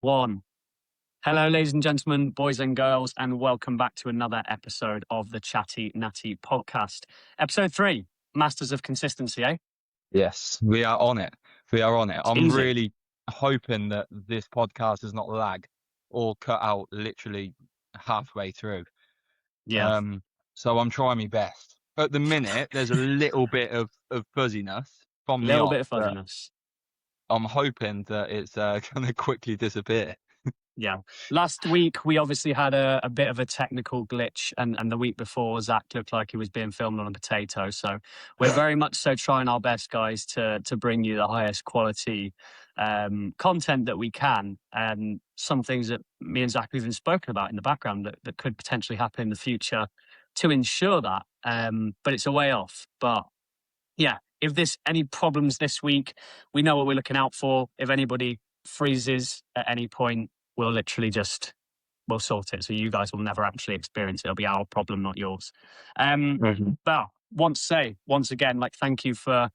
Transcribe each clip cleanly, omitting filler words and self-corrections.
One. Hello, ladies and gentlemen, boys and girls, and welcome back to another episode of the Chatty Natty podcast. Episode 3, Masters of Consistency, eh? Yes, we are on it. We are on it. It's I'm easy. really hoping that this podcast does not lag or cut out literally halfway through. Yeah. So I'm trying my best. At the minute, there's a little bit of fuzziness from the Little bit off, of but fuzziness. I'm hoping that it's going to quickly disappear. Yeah. Last week, we obviously had a bit of a technical glitch, and the week before, Zack looked like he was being filmed on a potato. So we're very much so trying our best, guys, to bring you the highest quality content that we can. And some things that me and Zack have even spoken about in the background that could potentially happen in the future to ensure that. But it's a way off. But yeah, if there's any problems this week, we know what we're looking out for. If anybody freezes at any point, we'll literally we'll sort it. So you guys will never actually experience it. It'll be our problem, not yours. But once again, thank you for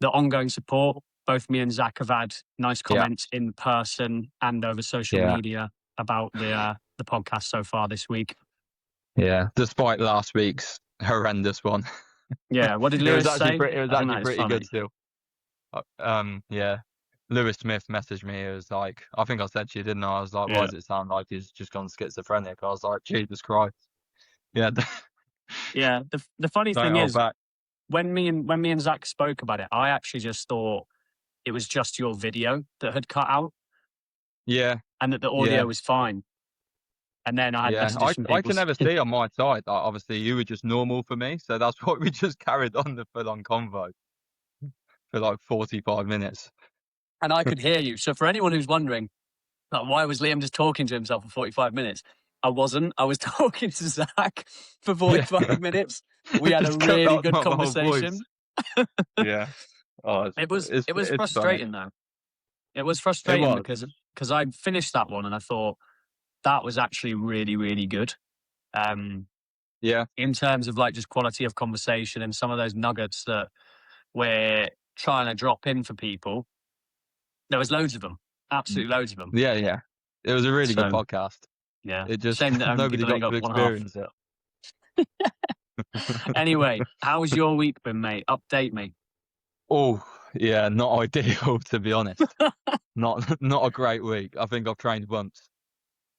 the ongoing support. Both me and Zack have had nice comments in person and over social media about the podcast so far this week. Yeah, despite last week's horrendous one. Yeah, what did Lewis say? It was actually pretty good still. Yeah. Lewis Smith messaged me. It was like, I think I said to you, didn't I? I was like, why does it sound like he's just gone schizophrenic? I was like, Jesus Christ. Yeah. Yeah. The funny thing is, when me and Zack spoke about it, I actually just thought it was just your video that had cut out. Yeah. And that the audio was fine. And then I had messages from people. I can never see on my side. Like, obviously, you were just normal for me. So that's why we just carried on the full-on convo for like 45 minutes. And I could hear you. So for anyone who's wondering, like, why was Liam just talking to himself for 45 minutes? I wasn't. I was talking to Zack for 45 minutes. We had a really good conversation. Yeah. Oh, it was frustrating though. It was frustrating because I finished that one and I thought that was actually really, really good. In terms of like just quality of conversation and some of those nuggets that we're trying to drop in for people. There was loads of them. Absolutely loads of them. Yeah, yeah. It was a really good podcast. Yeah. It just shame that nobody got to experience it. Anyway, how's your week been, mate? Update me. Oh, yeah, not ideal to be honest. Not a great week. I think I've trained once.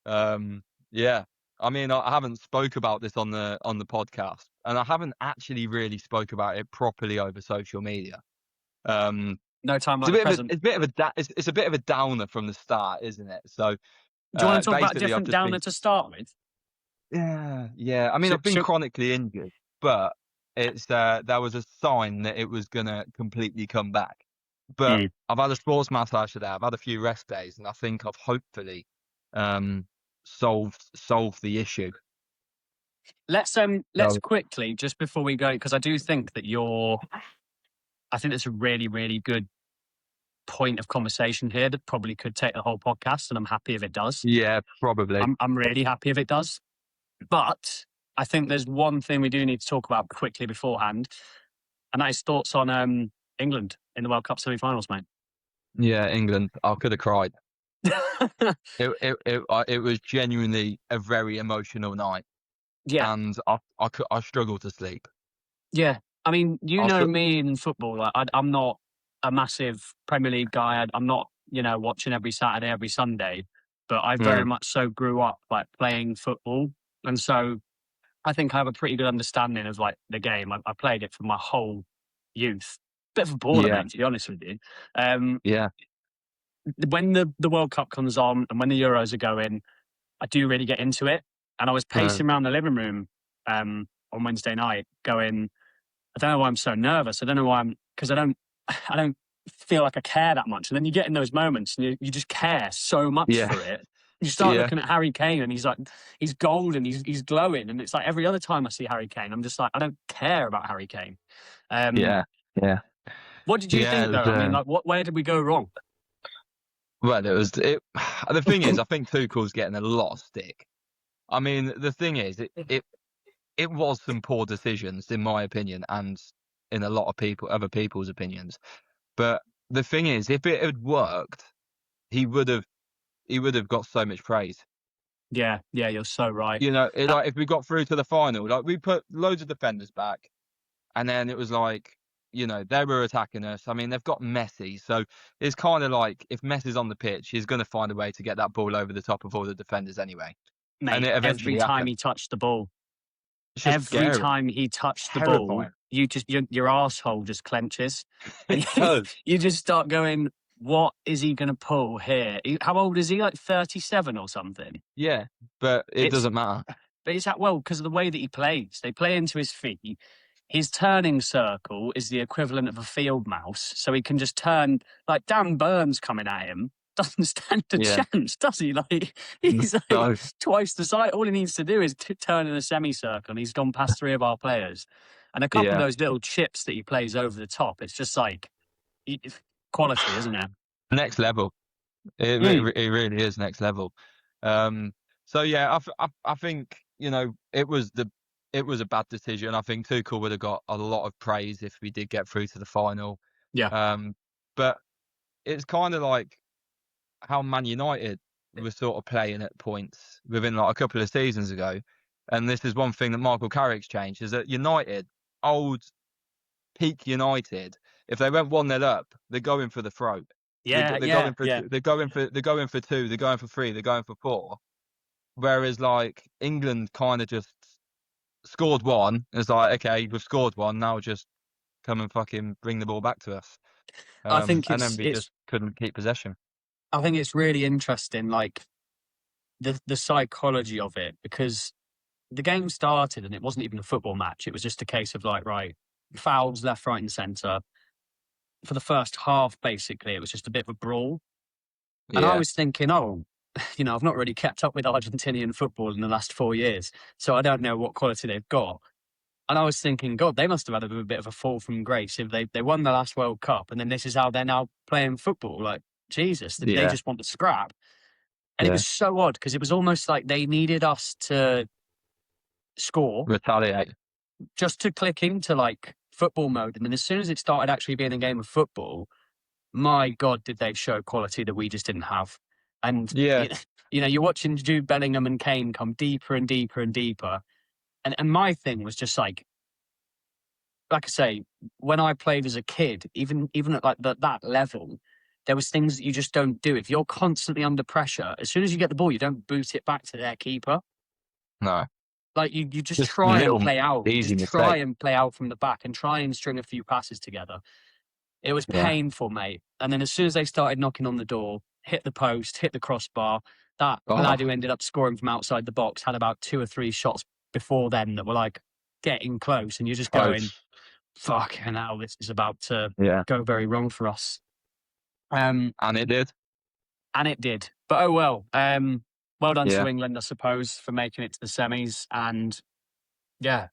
Yeah. I mean, I haven't spoke about this on the podcast, and I haven't actually really spoke about it properly over social media. No time like the present. It's a bit of a downer from the start, isn't it? So, do you want to talk about a different downer to start with? Yeah. I mean, I've been chronically injured, but it's there was a sign that it was gonna completely come back. But I've had a sports massage today. I've had a few rest days, and I think I've hopefully solved the issue. Let's quickly, just before we go, because I do think that I think it's a really, really good point of conversation here that probably could take the whole podcast, and I'm happy if it does. Yeah, probably. I'm really happy if it does. But I think there's one thing we do need to talk about quickly beforehand, and that is thoughts on England in the World Cup semi-finals, mate. Yeah, England. I could have cried. It was genuinely a very emotional night. Yeah, and I struggle to sleep. Yeah, I mean, me in football. Like, I'm not a massive Premier League guy. I'm not, watching every Saturday, every Sunday. But I very much so grew up like playing football, and so I think I have a pretty good understanding of like the game. I played it for my whole youth. Bit of a baller, mate, to be honest with you. Yeah. When the World Cup comes on and when the Euros are going, I do really get into it. And I was pacing around the living room on Wednesday night, going, I don't know why I'm so nervous. I don't know why because I don't feel like I care that much. And then you get in those moments and you just care so much for it. You start looking at Harry Kane and he's golden, he's glowing. And it's like every other time I see Harry Kane, I'm just like, I don't care about Harry Kane. Yeah. What did you think though? I mean, like, where did we go wrong? Well, the thing is, I think Tuchel's getting a lot of stick. I mean, the thing is, it was some poor decisions, in my opinion, and in a lot of other people's opinions. But the thing is, if it had worked, he would have he would have got so much praise. Yeah, you're so right. You know, Uh, like if we got through to the final, like we put loads of defenders back, and then it was like, you know, they were attacking us. I mean, they've got Messi, so it's kind of like if Messi's on the pitch, he's going to find a way to get that ball over the top of all the defenders anyway, and Mate, it every eventually time happened. he touched the ball, It's just every scary, time he touched the ball, terrifying. your arsehole just clenches, It and does. you just start going, "What is he going to pull here?" How old is he? Like 37 or something. Yeah, but it It's doesn't matter. But it's that well because of the way that he plays. They play into his feet. His turning circle is the equivalent of a field mouse, so he can just turn like Dan Burns coming at him. Doesn't stand a Yeah. chance, does he? Like he's like No. twice the size. All he needs to do is turn in a semicircle, and he's gone past three of our players. And a couple of Yeah. those little chips that he plays over the top, it's just like it's quality, isn't it? Next level. It really is next level. So yeah, I think, you know, it was a bad decision. I think Tuchel would have got a lot of praise if we did get through to the final. Yeah, But it's kind of like how Man United were sort of playing at points within like a couple of seasons ago. And this is one thing that Michael Carrick's changed, is that United, old peak United, if they went 1-0 up, they're going for the throat. They're going for yeah. they're going for two, they're going for three, they're going for four. Whereas like England kind of just scored one. It's like, okay, we've scored one, now just come and fucking bring the ball back to us. I think And then we just couldn't keep possession. I think it's really interesting, like the psychology of it, because the game started and it wasn't even a football match. It was just a case of like, right, fouls left, right, and centre. For the first half, basically, it was just a bit of a brawl. And I Yeah, was thinking, oh, I've not really kept up with Argentinian football in the last 4 years, so I don't know what quality they've got. And I was thinking, God, they must have had a bit of a fall from grace if they won the last World Cup, and then this is how they're now playing football. Like, Jesus, they yeah, just want to scrap. And it yeah. was so odd because it was almost like they needed us to score Retaliate. just to click into like football mode. And then as soon as it started actually being a game of football, my God, did they show quality that we just didn't have. And, Yeah, you're watching Jude Bellingham and Kane come deeper and deeper and deeper. And my thing was just like I say, when I played as a kid, even at like that level, there was things that you just don't do. If you're constantly under pressure, as soon as you get the ball, you don't boot it back to their keeper. no, Like you just just try and little play out. You easy just try mistake. and play out from the back and try and string a few passes together. It was Yeah, painful, mate. And then as soon as they started knocking on the door, hit the post, hit the crossbar, that lad oh, who ended up scoring from outside the box had about 2 or 3 shots before then that were like getting close, and you're just going, close. fucking hell, this is about to Yeah, go very wrong for us. And and it did. it did. But oh well. Well done Yeah, to England, I suppose, for making it to the semis. And yeah,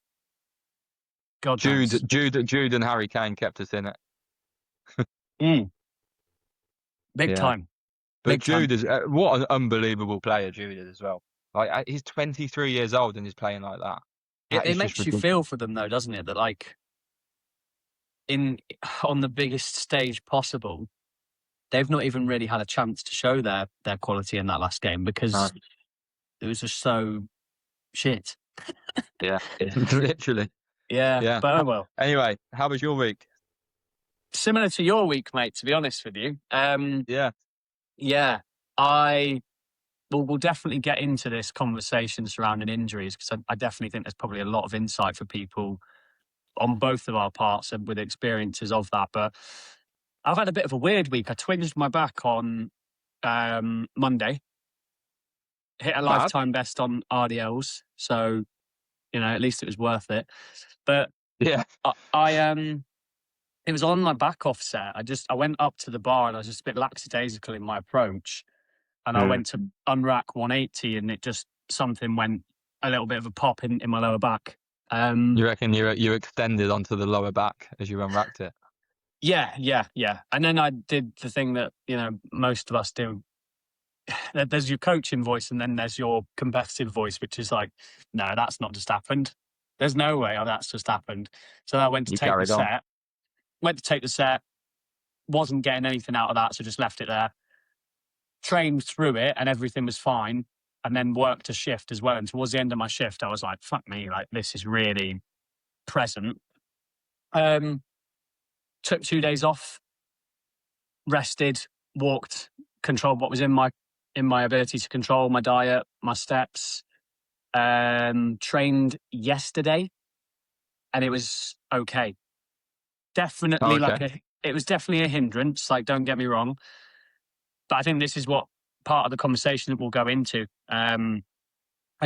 God knows. Jude, and Harry Kane kept us in it. Mm, big Yeah. time. But Big time. Jude is what an unbelievable player Jude is as well. Like he's 23 years old and he's playing like that. That It is just makes you ridiculous. feel for them though, doesn't it? That like on the biggest stage possible, they've not even really had a chance to show their quality in that last game No. because it was just so shit. Yeah, literally. Yeah, Yeah. but oh well. Anyway, how was your week? Similar to your week, mate, to be honest with you. Yeah. Yeah, I we'll definitely get into this conversation surrounding injuries because I definitely think there's probably a lot of insight for people on both of our parts and with experiences of that. But I've had a bit of a weird week. I twinged my back on Monday, hit a Bad. lifetime best on RDLs, so at least it was worth it. But Yeah. I it was on my back offset. I went up to the bar and I was just a bit lackadaisical in my approach. And I went to unrack 180 and it just, something went a little bit of a pop in my lower back. You reckon you extended onto the lower back as you unracked it? Yeah. And then I did the thing that, most of us do. There's your coaching voice and then there's your competitive voice, which is like, no, that's not just happened. There's no way that's just happened. So I went to You take the carried on. set, wasn't getting anything out of that, so just left it there. trained through it and everything was fine, and then worked a shift as well. And towards the end of my shift, I was like, fuck me, like this is really present. Took 2 days off, rested, walked, controlled what was in my ability to control my diet, my steps. Trained yesterday, and it was okay. Definitely it was definitely a hindrance. Like, don't get me wrong, but I think this is what part of the conversation that we'll go into. I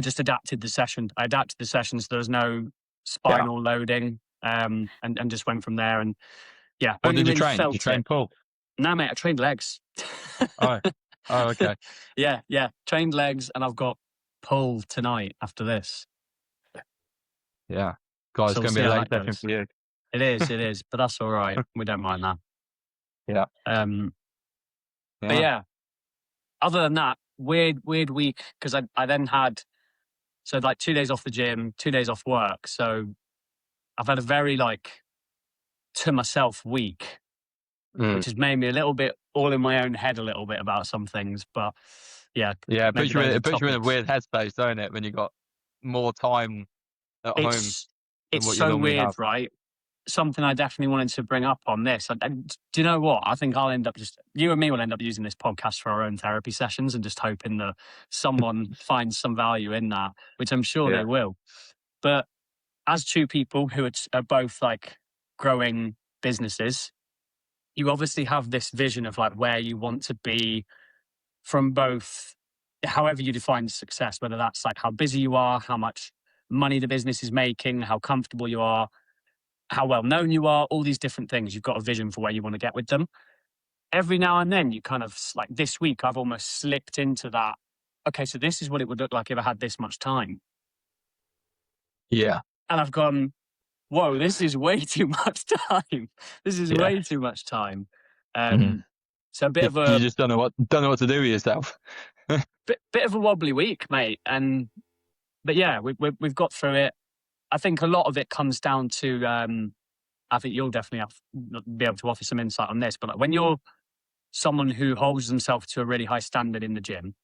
just adapted the session. I adapted the session so there was no spinal loading, and just went from there. And yeah, What only did you really train? Did you felt train it. pull? No, mate, I trained legs. Oh, okay. Yeah, trained legs, and I've got pull tonight after this. Yeah, guys, So it's we'll going to see be a how late that session goes. for you. It is, but that's all right. We don't mind that. Yeah. But yeah, other than that, weird week, because I then had, so like 2 days off the gym, 2 days off work. So I've had a very like to myself week, which has made me a little bit all in my own head a little bit about some things. But yeah, Yeah, maybe those are it puts you in a topics. weird headspace, don't it, when you got more time at home than It's what you so normally weird, have. right? Something I definitely wanted to bring up on this. And do you know what? I think I'll end up you and me will end up using this podcast for our own therapy sessions and just hoping that someone finds some value in that, which I'm sure they will. But as two people who are both like growing businesses, you obviously have this vision of like where you want to be from both, however you define success, whether that's like how busy you are, how much money the business is making, how comfortable you are, how well known you are, all these different things. You've got a vision for where you want to get with them. Every now and then you kind of like this week, I've almost slipped into that. Okay, so this is what it would look like if I had this much time. Yeah. And I've gone, whoa, this is way too much time. This is way too much time. So a bit of a, you just don't know what to do with yourself. bit of a wobbly week, mate. But yeah, we've got through it. I think a lot of it comes down to, I think you'll definitely be able to offer some insight on this, but like when you're someone who holds themselves to a really high standard in the gym,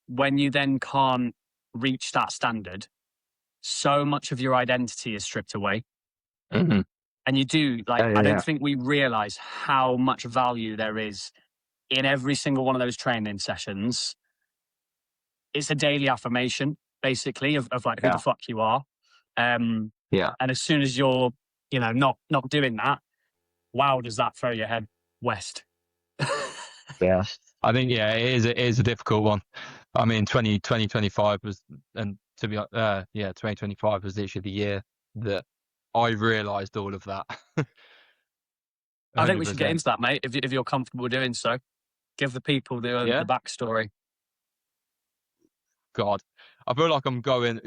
when you then can't reach that standard, so much of your identity is stripped away. Mm-hmm. And you do, like, I don't think we realize how much value there is in every single one of those training sessions. It's a daily affirmation, basically, of like who the fuck you are. And as soon as you're, not doing that, wow, does that throw your head west? I think, it is a difficult one. I mean, 2025 was, and to be 2025 was literally the year that I realised all of that. I think we should get into that, mate, if you're comfortable doing so. Give the people the backstory. God, I feel like I'm going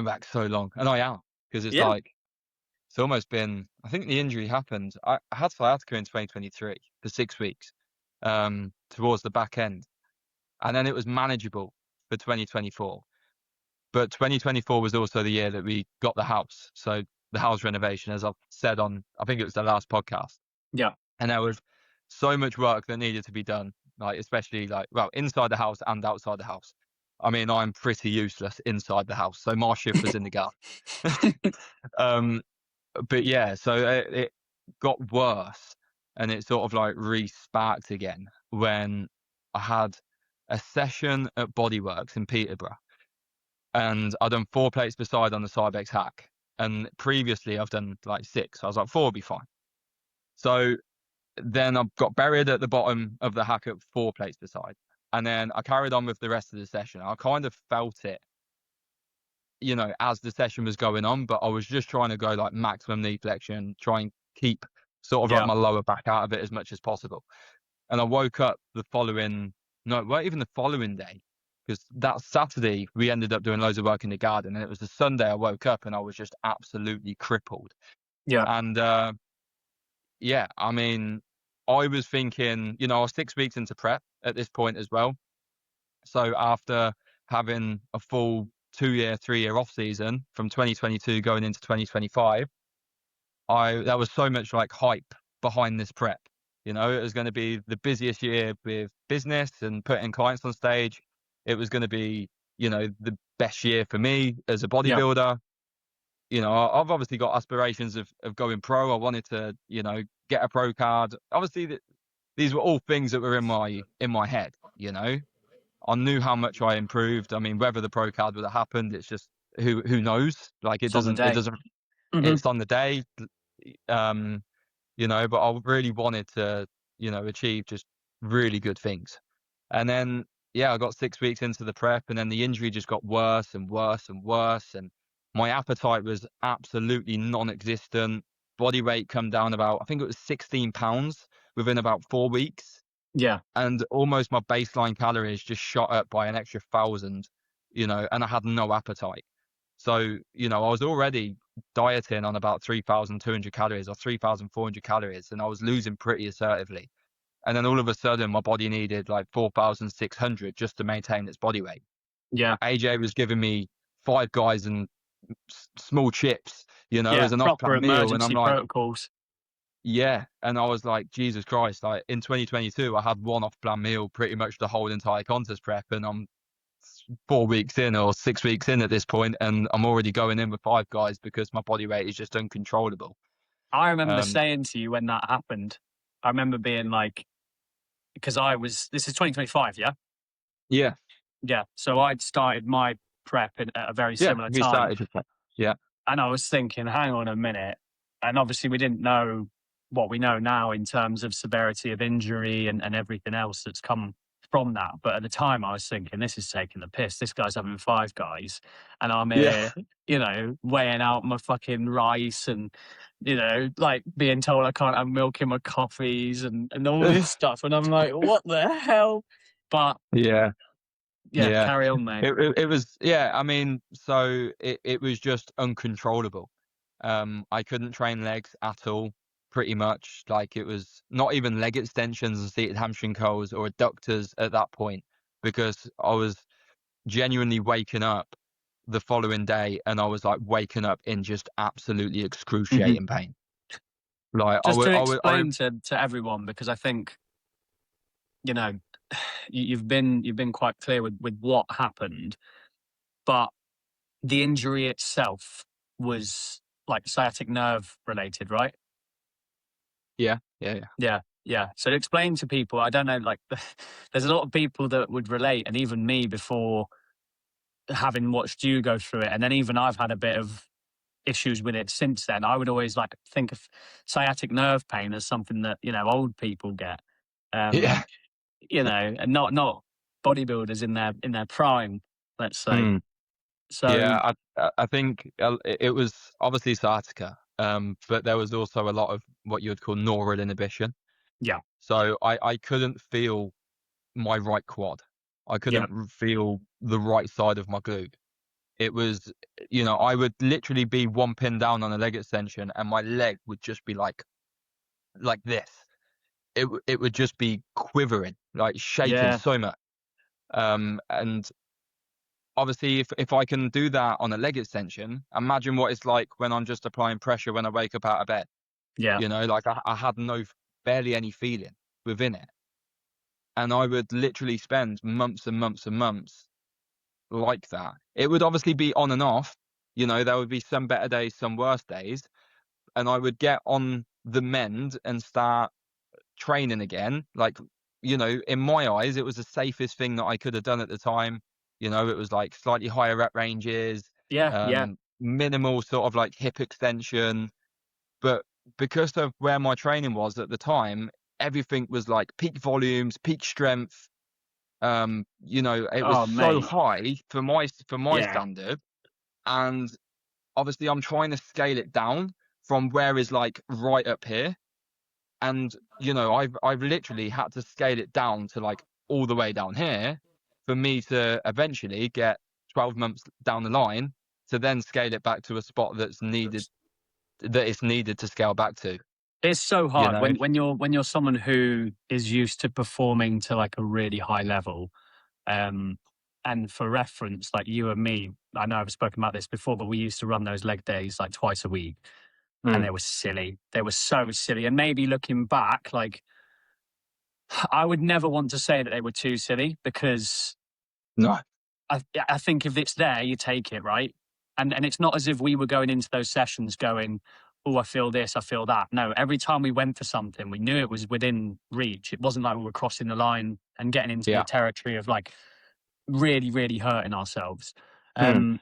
back so long, and I am, because it's like, it's almost been, I think the injury happened, I had sciatica in 2023 for 6 weeks, towards the back end, and then it was manageable for 2024. But 2024 was also the year that we got the house. So the house renovation, as I've said on, I think it was the last podcast. Yeah. And there was so much work that needed to be done, like, especially like, well, inside the house and outside the house. I mean, I'm pretty useless inside the house. So my shift was in the garden. But yeah, so it got worse, and it sort of like re-sparked again when I had a session at Bodyworks in Peterborough, and I'd done 4 plates per side on the Cybex hack, and previously I've done like 6. So I was like, 4 will be fine. So then I got buried at the bottom of the hack at 4 plates per side, and then I carried on with the rest of the session. I kind of felt it, as the session was going on, but I was just trying to go like maximum knee flexion, try and keep sort of like my lower back out of it as much as possible. And I woke up the following day, because that Saturday we ended up doing loads of work in the garden, and it was the Sunday I woke up and I was just absolutely crippled. And I mean, I was thinking, I was 6 weeks into prep at this point as well. So after having a full 2-year, 3-year off season from 2022 going into 2025, there was so much like hype behind this prep. You know, it was going to be the busiest year with business and putting clients on stage. It was going to be, you know, the best year for me as a Yeah. bodybuilder. You know, I've obviously got aspirations of going pro. I wanted to, you know, get a pro card. Obviously, these were all things that were in my head. You know, I knew how much I improved. I mean, whether the pro card would have happened, it's just who knows. Like It's on the it day. doesn't. Hmm. It's on the day. Um, you know, but I really wanted to, you know, achieve just really good things. And then, yeah, I got 6 weeks into the prep, and then the injury just got worse and worse and worse. And my appetite was absolutely non existent. Body weight come down about, I think it was 16 pounds within about 4 weeks. Yeah. And almost my baseline calories just shot up by an extra 1,000, you know, and I had no appetite. So, you know, I was already dieting on about 3,200 calories or 3,400 calories, and I was losing pretty assertively. And then all of a sudden, my body needed like 4,600 just to maintain its body weight. Yeah. AJ was giving me Five Guys and small chips, you know, Yeah. as an Proper off-plan meal. And I'm emergency like, protocols. yeah. And I was like, Jesus Christ, like in 2022, I had one off-plan meal pretty much the whole entire contest prep. And I'm 4 weeks in or 6 weeks in at this point, and I'm already going in with Five Guys because my body weight is just uncontrollable. I remember Um, saying to you when that happened, I remember being like, because this is 2025, yeah? yeah, Yeah. So I'd started my prep at a very yeah, similar we time. started. Yeah, And I was thinking, hang on a minute. And obviously, we didn't know what we know now in terms of severity of injury and everything else that's come from that. But at the time, I was thinking, this is taking the piss. This guy's having Five Guys. And I'm yeah, here, weighing out my fucking rice and, like being told I can't have milk in my coffees and all this stuff. And I'm like, what the hell? But yeah. yeah, Yeah, carry on, mate. it was, yeah. I mean, so it was just uncontrollable. I couldn't train legs at all, pretty much. Like it was not even leg extensions and seated hamstring curls or adductors at that point, because I was genuinely waking up the following day and I was like waking up in just absolutely Mhm. excruciating pain. Like Just to I explain to everyone, because I think, you know, you've been quite clear with what happened, but the injury itself was like sciatic nerve related, right? yeah, yeah, yeah, Yeah, yeah. So to explain to people, I don't know, like there's a lot of people that would relate, and even me before having watched you go through it, and then even I've had a bit of issues with it since then. I would always like think of sciatic nerve pain as something that old people get. Um, yeah. and not bodybuilders in their prime, let's say. Mm. So Yeah, I think it was obviously sciatica, but there was also a lot of what you would call neural inhibition. yeah, So I couldn't feel my right quad. I yeah, couldn't feel the right side of my glute. It was, you know, I would literally be one pin down on a leg extension, and my leg would just be like this. It would just be quivering, like shaking yeah, so much. And obviously, if I can do that on a leg extension, imagine what it's like when I'm just applying pressure when I wake up out of bed. yeah, You know, like I had barely any feeling within it. And I would literally spend months and months and months like that. It would obviously be on and off. You know, there would be some better days, some worse days. And I would get on the mend and start training again. Like, you know, in my eyes, it was the safest thing that I could have done at the time. You know, it was like slightly higher rep ranges, yeah, yeah, minimal sort of like hip extension. But because of where my training was at the time, everything was like peak volumes, peak strength. You know, it was oh so mate, high for my yeah, standard. And obviously I'm trying to scale it down from where is like right up here. And, you know, I've literally had to scale it down to like all the way down here for me to eventually get 12 months down the line to then scale it back to a spot that it's needed to scale back to, it's so you hard know? when you're someone who is used to performing to like a really high level. Um, and for reference, like you and me, I know I've spoken about this before, but we used to run those leg days like twice a week, and Mm, they were silly. They were so silly. And maybe looking back, like I would never want to say that they were too silly, because No. I think if it's there, you take it, right? And it's not as if we were going into those sessions going, oh, I feel this, I feel that. No, every time we went for something, we knew it was within reach. It wasn't like we were crossing the line and getting into the Yeah. territory of like really, really hurting ourselves. Mm.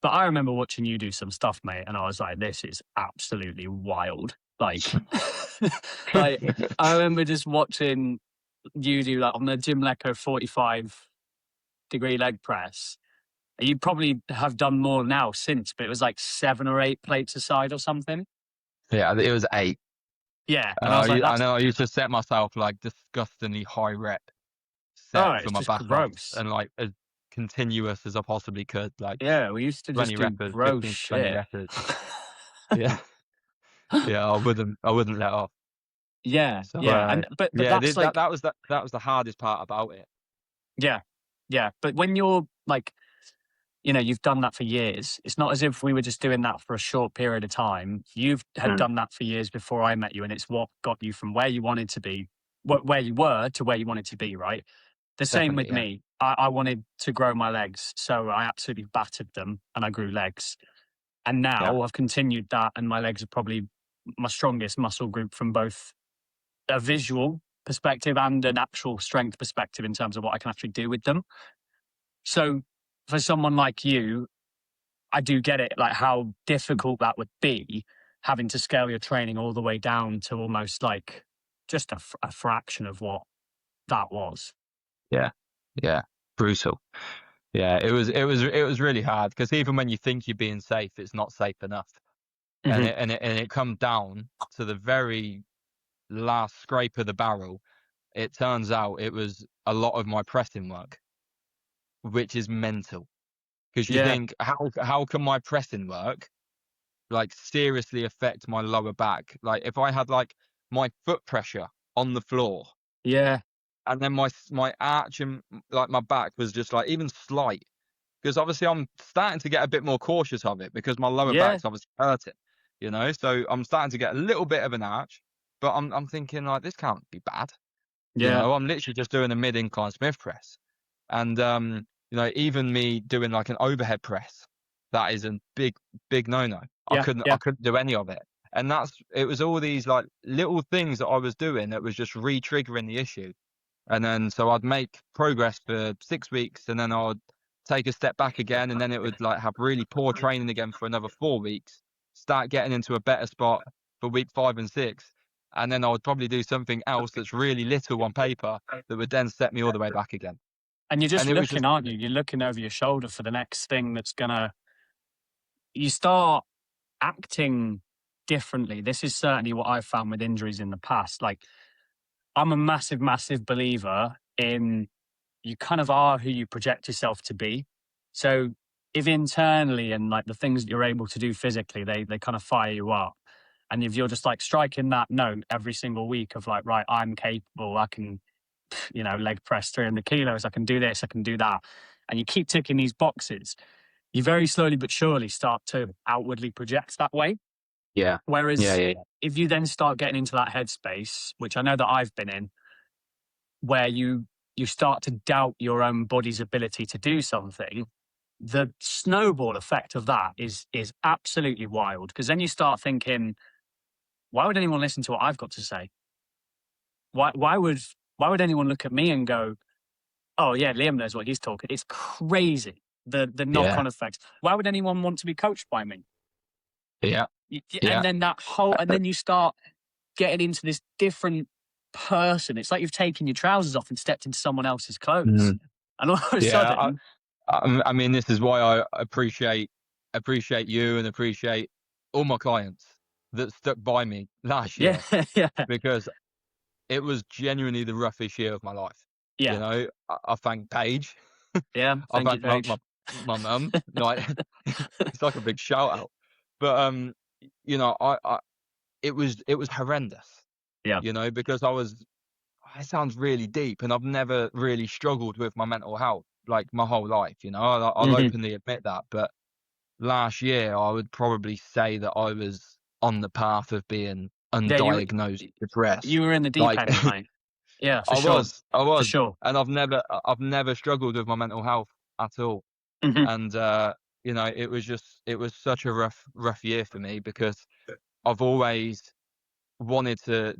But I remember watching you do some stuff, mate, and I was like, this is absolutely wild. Like, like I remember just watching you do like on the Jim Lecco 45-degree leg press. You probably have done more now since, but it was like 7 or 8 plates aside or something. Yeah, it was 8. Yeah. And I was like, I that's, know I used to set myself like disgustingly high rep oh, set for it's my just back ups, gross. and like as continuous as I possibly could, like Yeah. We used to just 20 do reppers, gross 15 to 20 shit. reppers. Yeah. Yeah, I wouldn't let off. Yeah. So Yeah. But yeah, that's like, that was the hardest part about it. yeah. Yeah. But when you're like, you've done that for years. It's not as if we were just doing that for a short period of time. You've had Mm. done that for years before I met you, and it's what got you from where you wanted to be, where you were to where you wanted to be, right? The same Definitely, with yeah. me. I wanted to grow my legs, so I absolutely battered them and I grew legs. And Yeah. now I've continued that, and my legs are probably my strongest muscle group from both a visual perspective and an actual strength perspective in terms of what I can actually do with them. So for someone like you, I do get it, like how difficult that would be, having to scale your training all the way down to almost like just a fraction of what that was. Yeah. Yeah. Brutal. Yeah, it was really hard, because even when you think you're being safe, it's not safe enough. And Hmm. it come down to the very last scrape of the barrel. It turns out it was a lot of my pressing work, which is mental. Because you Yeah, think, how can my pressing work like seriously affect my lower back? Like if I had like my foot pressure on the floor, yeah, and then my arch and like my back was just like even slight, because obviously I'm starting to get a bit more cautious of it because my lower yeah, back's obviously hurting, so I'm starting to get a little bit of an arch, but I'm thinking like this can't be bad. yeah, I'm literally just doing a mid incline Smith press. And even me doing like an overhead press, that is a big no-no. yeah, I yeah. couldn't do any of it. And it was all these like little things that I was doing that was just re-triggering the issue. And then so I'd make progress for 6 weeks, and then I'd take a step back again, and then it would like have really poor training again for another 4 weeks, start getting into a better spot for week 5 and 6. And then I would probably do something else that's really little on paper that would then set me all the way back again. And you're just And it was looking, just, aren't you? You're looking over your shoulder for the next thing that's gonna. You start acting differently. This is certainly what I've found with injuries in the past. Like, I'm a massive, massive believer in you kind of are who you project yourself to be. So if internally and like the things that you're able to do physically, they kind of fire you up. And if you're just like striking that note every single week of like, right, I'm capable, I can, leg press 300 kilos, I can do this, I can do that. And you keep ticking these boxes, you very slowly but surely start to outwardly project that way. yeah, yeah, Whereas yeah, if you then start getting into that headspace, which I know that I've been in, where you start to doubt your own body's ability to do something, the snowball effect of that is absolutely wild. Because then you start thinking, why would anyone listen to what I've got to say? Why would anyone look at me and go, oh yeah, Liam knows what he's talking? It's crazy, the knock yeah, on effects. Why would anyone want to be coached by me? yeah, And yeah. then and then you start getting into this different person. It's like you've taken your trousers off and stepped into someone else's clothes. Mm, And all of a yeah. sudden, I mean, this is why I appreciate you and appreciate all my clients that stuck by me last yeah, year, yeah, because it was genuinely the roughest year of my life. yeah, I thank Paige. yeah. I Thank you, thank Paige. my mum. Like, it's like a big shout out. But it was horrendous. Yeah. Because it sounds really deep, and I've never really struggled with my mental health like my whole life. I'll Hmm. openly admit that. But last year, I would probably say that I was on the path of being Yeah, undiagnosed depressed. you were in the deep Like, end, mate. Yeah, for I sure. was, I For was, sure. and I've never struggled with my mental health at all. Hmm. And you know, it was such a rough year for me because I've always wanted to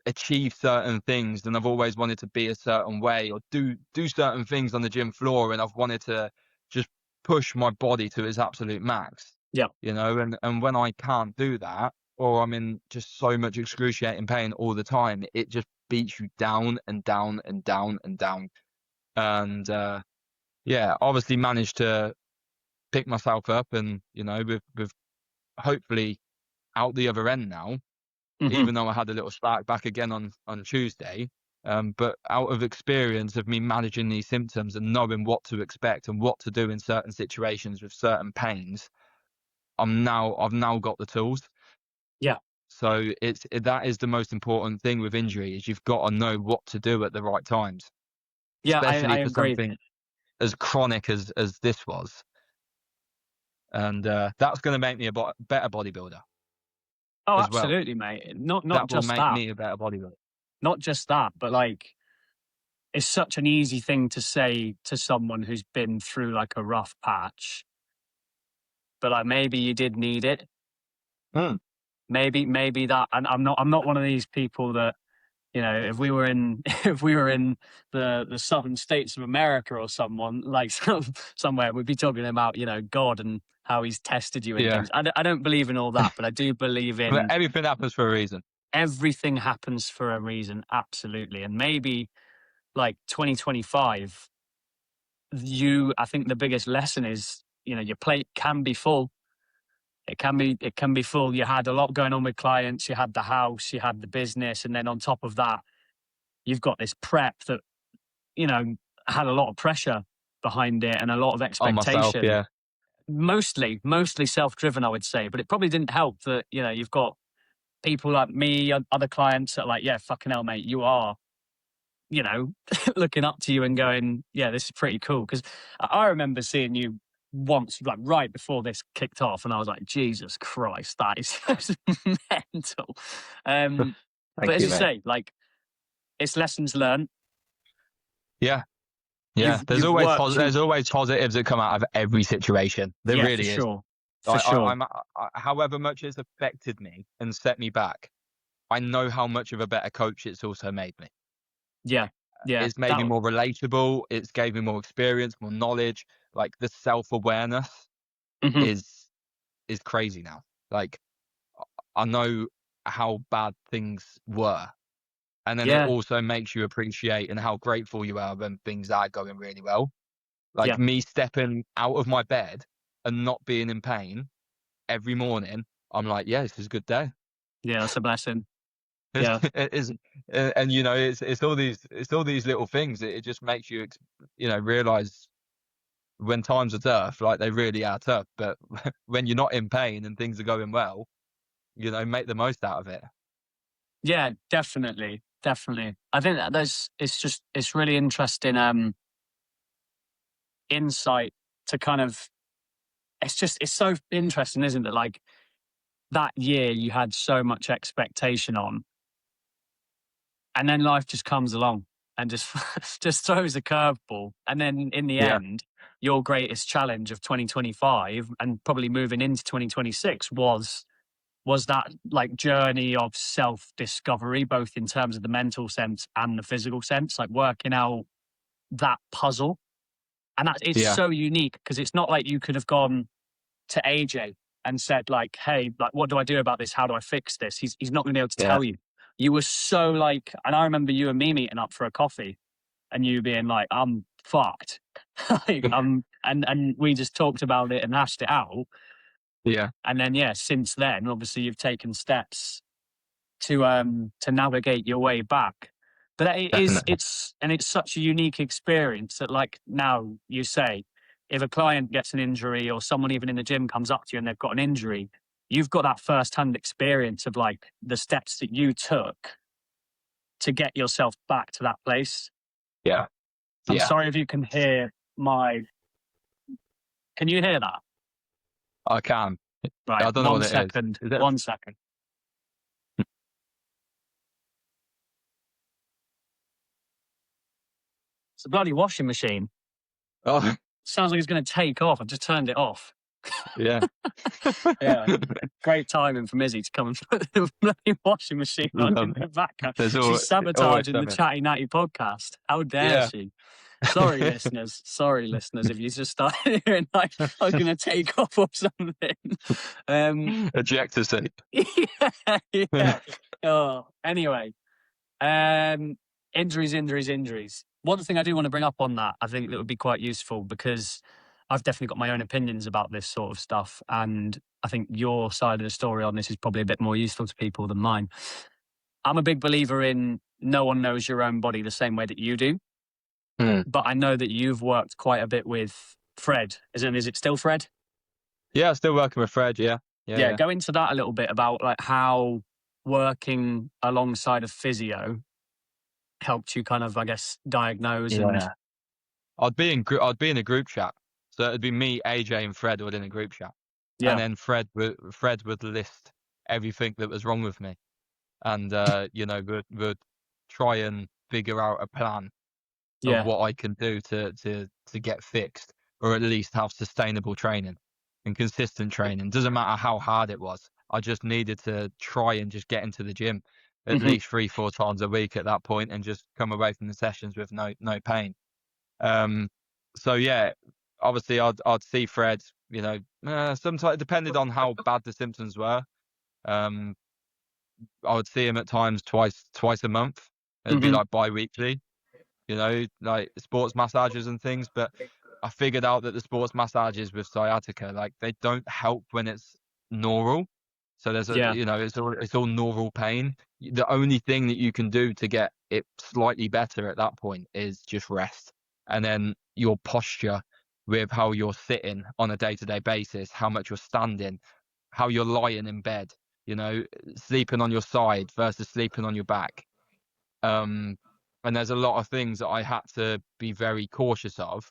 achieve certain things, and I've always wanted to be a certain way or do certain things on the gym floor, and I've wanted to just push my body to its absolute max, Yeah. you know, and when I can't do that, or I'm in just so much excruciating pain all the time, it just beats you down and down and down and down. And yeah, obviously managed to pick myself up, and you know, with hopefully out the other end now, Hmm. even though I had a little spark back again on Tuesday. But out of experience of me managing these symptoms and knowing what to expect and what to do in certain situations with certain pains, I've now got the tools. Yeah. So that is the most important thing with injury, is you've got to know what to do at the right times, Yeah, I especially for agree. something as chronic as this was. And that's going to make me a better bodybuilder Oh, as well. absolutely, mate. Not That will just make that. me a better bodybuilder. Not just that, but like it's such an easy thing to say to someone who's been through like a rough patch, but like maybe you did need it. Mm. Maybe that. And I'm not one of these people that, you know, if we were in if we were in the southern states of America or someone like somewhere, we'd be talking about, you know, God and how he's tested you and Yeah. things. I don't believe in all that, but I do believe But in everything happens for a reason. everything happens for a reason. Absolutely. And maybe like 2025, I think the biggest lesson is, you know, your plate can be full. It can be full. You had a lot going on with clients, you had the house, you had the business, and then on top of that, you've got this prep that, you know, had a lot of pressure behind it and a lot of On myself, expectation. yeah. Mostly self-driven, I would say. But it probably didn't help that, you know, you've got people like me, other clients that are like, yeah, fucking hell, mate, you are, you know, looking up to you and going, yeah, this is pretty cool. Because I remember seeing you once, like right before this kicked off, and I was like, Jesus Christ, that is just mental. But Thank as you, you mate. say, like it's lessons learned. Yeah, yeah. You've worked. There's always positives that come out of every situation. There Yeah, for really is. sure, for sure. However much it's affected me and set me back, I know how much of a better coach it's also made me. Yeah, yeah. It's made me more relatable. It's gave me more experience, more knowledge. Like the self-awareness Mhm. is is crazy now. Like I know how bad things were. And then it Yeah, also makes you appreciate and how grateful you are when things are going really well. Like yeah, me stepping out of my bed and not being in pain every morning, I'm like, yeah, this is a good day. yeah. That's a blessing. It's, Yeah, it is, and you know, it's all these little things. It just makes you, you know, realize when times are tough, like they really are tough. But when you're not in pain and things are going well, you know, make the most out of it. yeah. Definitely, definitely. I think that there's. It's really interesting. Insight to kind of. It's so interesting, isn't it? Like that year, you had so much expectation on, and then life just comes along and just just throws a curveball, and then in the Yeah, end, your greatest challenge of 2025 and probably moving into 2026 was that like journey of self discovery, both in terms of the mental sense and the physical sense, like working out that puzzle. And that it's yeah, so unique because it's not like you could have gone to AJ and said like, "Hey, like, what do I do about this? How do I fix this?" He's not going to be able to yeah, tell you. You were so like, and I remember you and me meeting up for a coffee, and you being like, "I'm fucked," like, and we just talked about it and hashed it out. yeah, And then yeah, since then, obviously you've taken steps to navigate your way back. But definitely. it's such a unique experience that like now you say, if a client gets an injury or someone even in the gym comes up to you and they've got an injury, you've got that first hand experience of like the steps that you took to get yourself back to that place. Yeah, I'm yeah. sorry if you can hear can you hear that? I can. Right, I don't know what it is. Is it? 1 second. It's a bloody washing machine. Oh, Sounds like it's going to take off. I've just turned it off. yeah. Yeah, great timing for Mizzy to come and put the bloody washing machine on in the background. There's She's always sabotaging the something. Chatty Natty podcast. How dare Yeah. she? Sorry, listeners. Sorry, listeners. If you just started hearing like I was going to take off or something. Ejector seat. Yeah. Oh, anyway. Injuries. One thing I do want to bring up on that, I think that would be quite useful because I've definitely got my own opinions about this sort of stuff. And I think your side of the story on this is probably a bit more useful to people than mine. I'm a big believer in no one knows your own body the same way that you do. But I know that you've worked quite a bit with Fred. Is it still Fred? Yeah, still working with Fred. Yeah. Go into that a little bit about like how working alongside a physio helped you kind of, I guess, diagnose and I'd be in a group chat. So it'd be me, AJ, and Fred all in a group chat. yeah. And then Fred would list everything that was wrong with me. And would try and figure out a plan of what I can do to get fixed, or at least have sustainable training and consistent training. Doesn't matter how hard it was. I just needed to try and just get into the gym at least 3-4 times a week at that point, and just come away from the sessions with no pain. So yeah, obviously I'd see Fred. Sometimes it depended on how bad the symptoms were. I would see him at times twice a month. It'd be like bi-weekly, like sports massages and things. But I figured out that the sports massages with sciatica, like, they don't help when it's neural. So there's it's all neural pain. The only thing that you can do to get it slightly better at that point is just rest. And then your posture, with how you're sitting on a day-to-day basis, how much you're standing, how you're lying in bed, sleeping on your side versus sleeping on your back. And there's a lot of things that I had to be very cautious of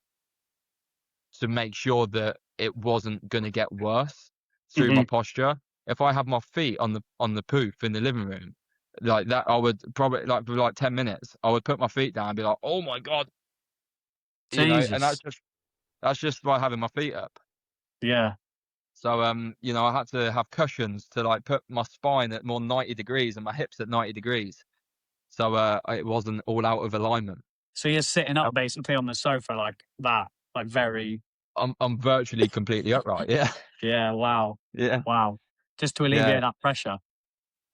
to make sure that it wasn't going to get worse through my posture. If I have my feet on the poop in the living room, like that, I would probably, like, for like 10 minutes, I would put my feet down and be like, oh my God, and that's just by having my feet up. Yeah. So, I had to have cushions to, like, put my spine at more 90 degrees and my hips at 90 degrees. So, it wasn't all out of alignment. So you're sitting up basically on the sofa like that, like very. I'm virtually completely upright. Yeah. Yeah. Wow. Yeah. Wow. Just to alleviate that pressure.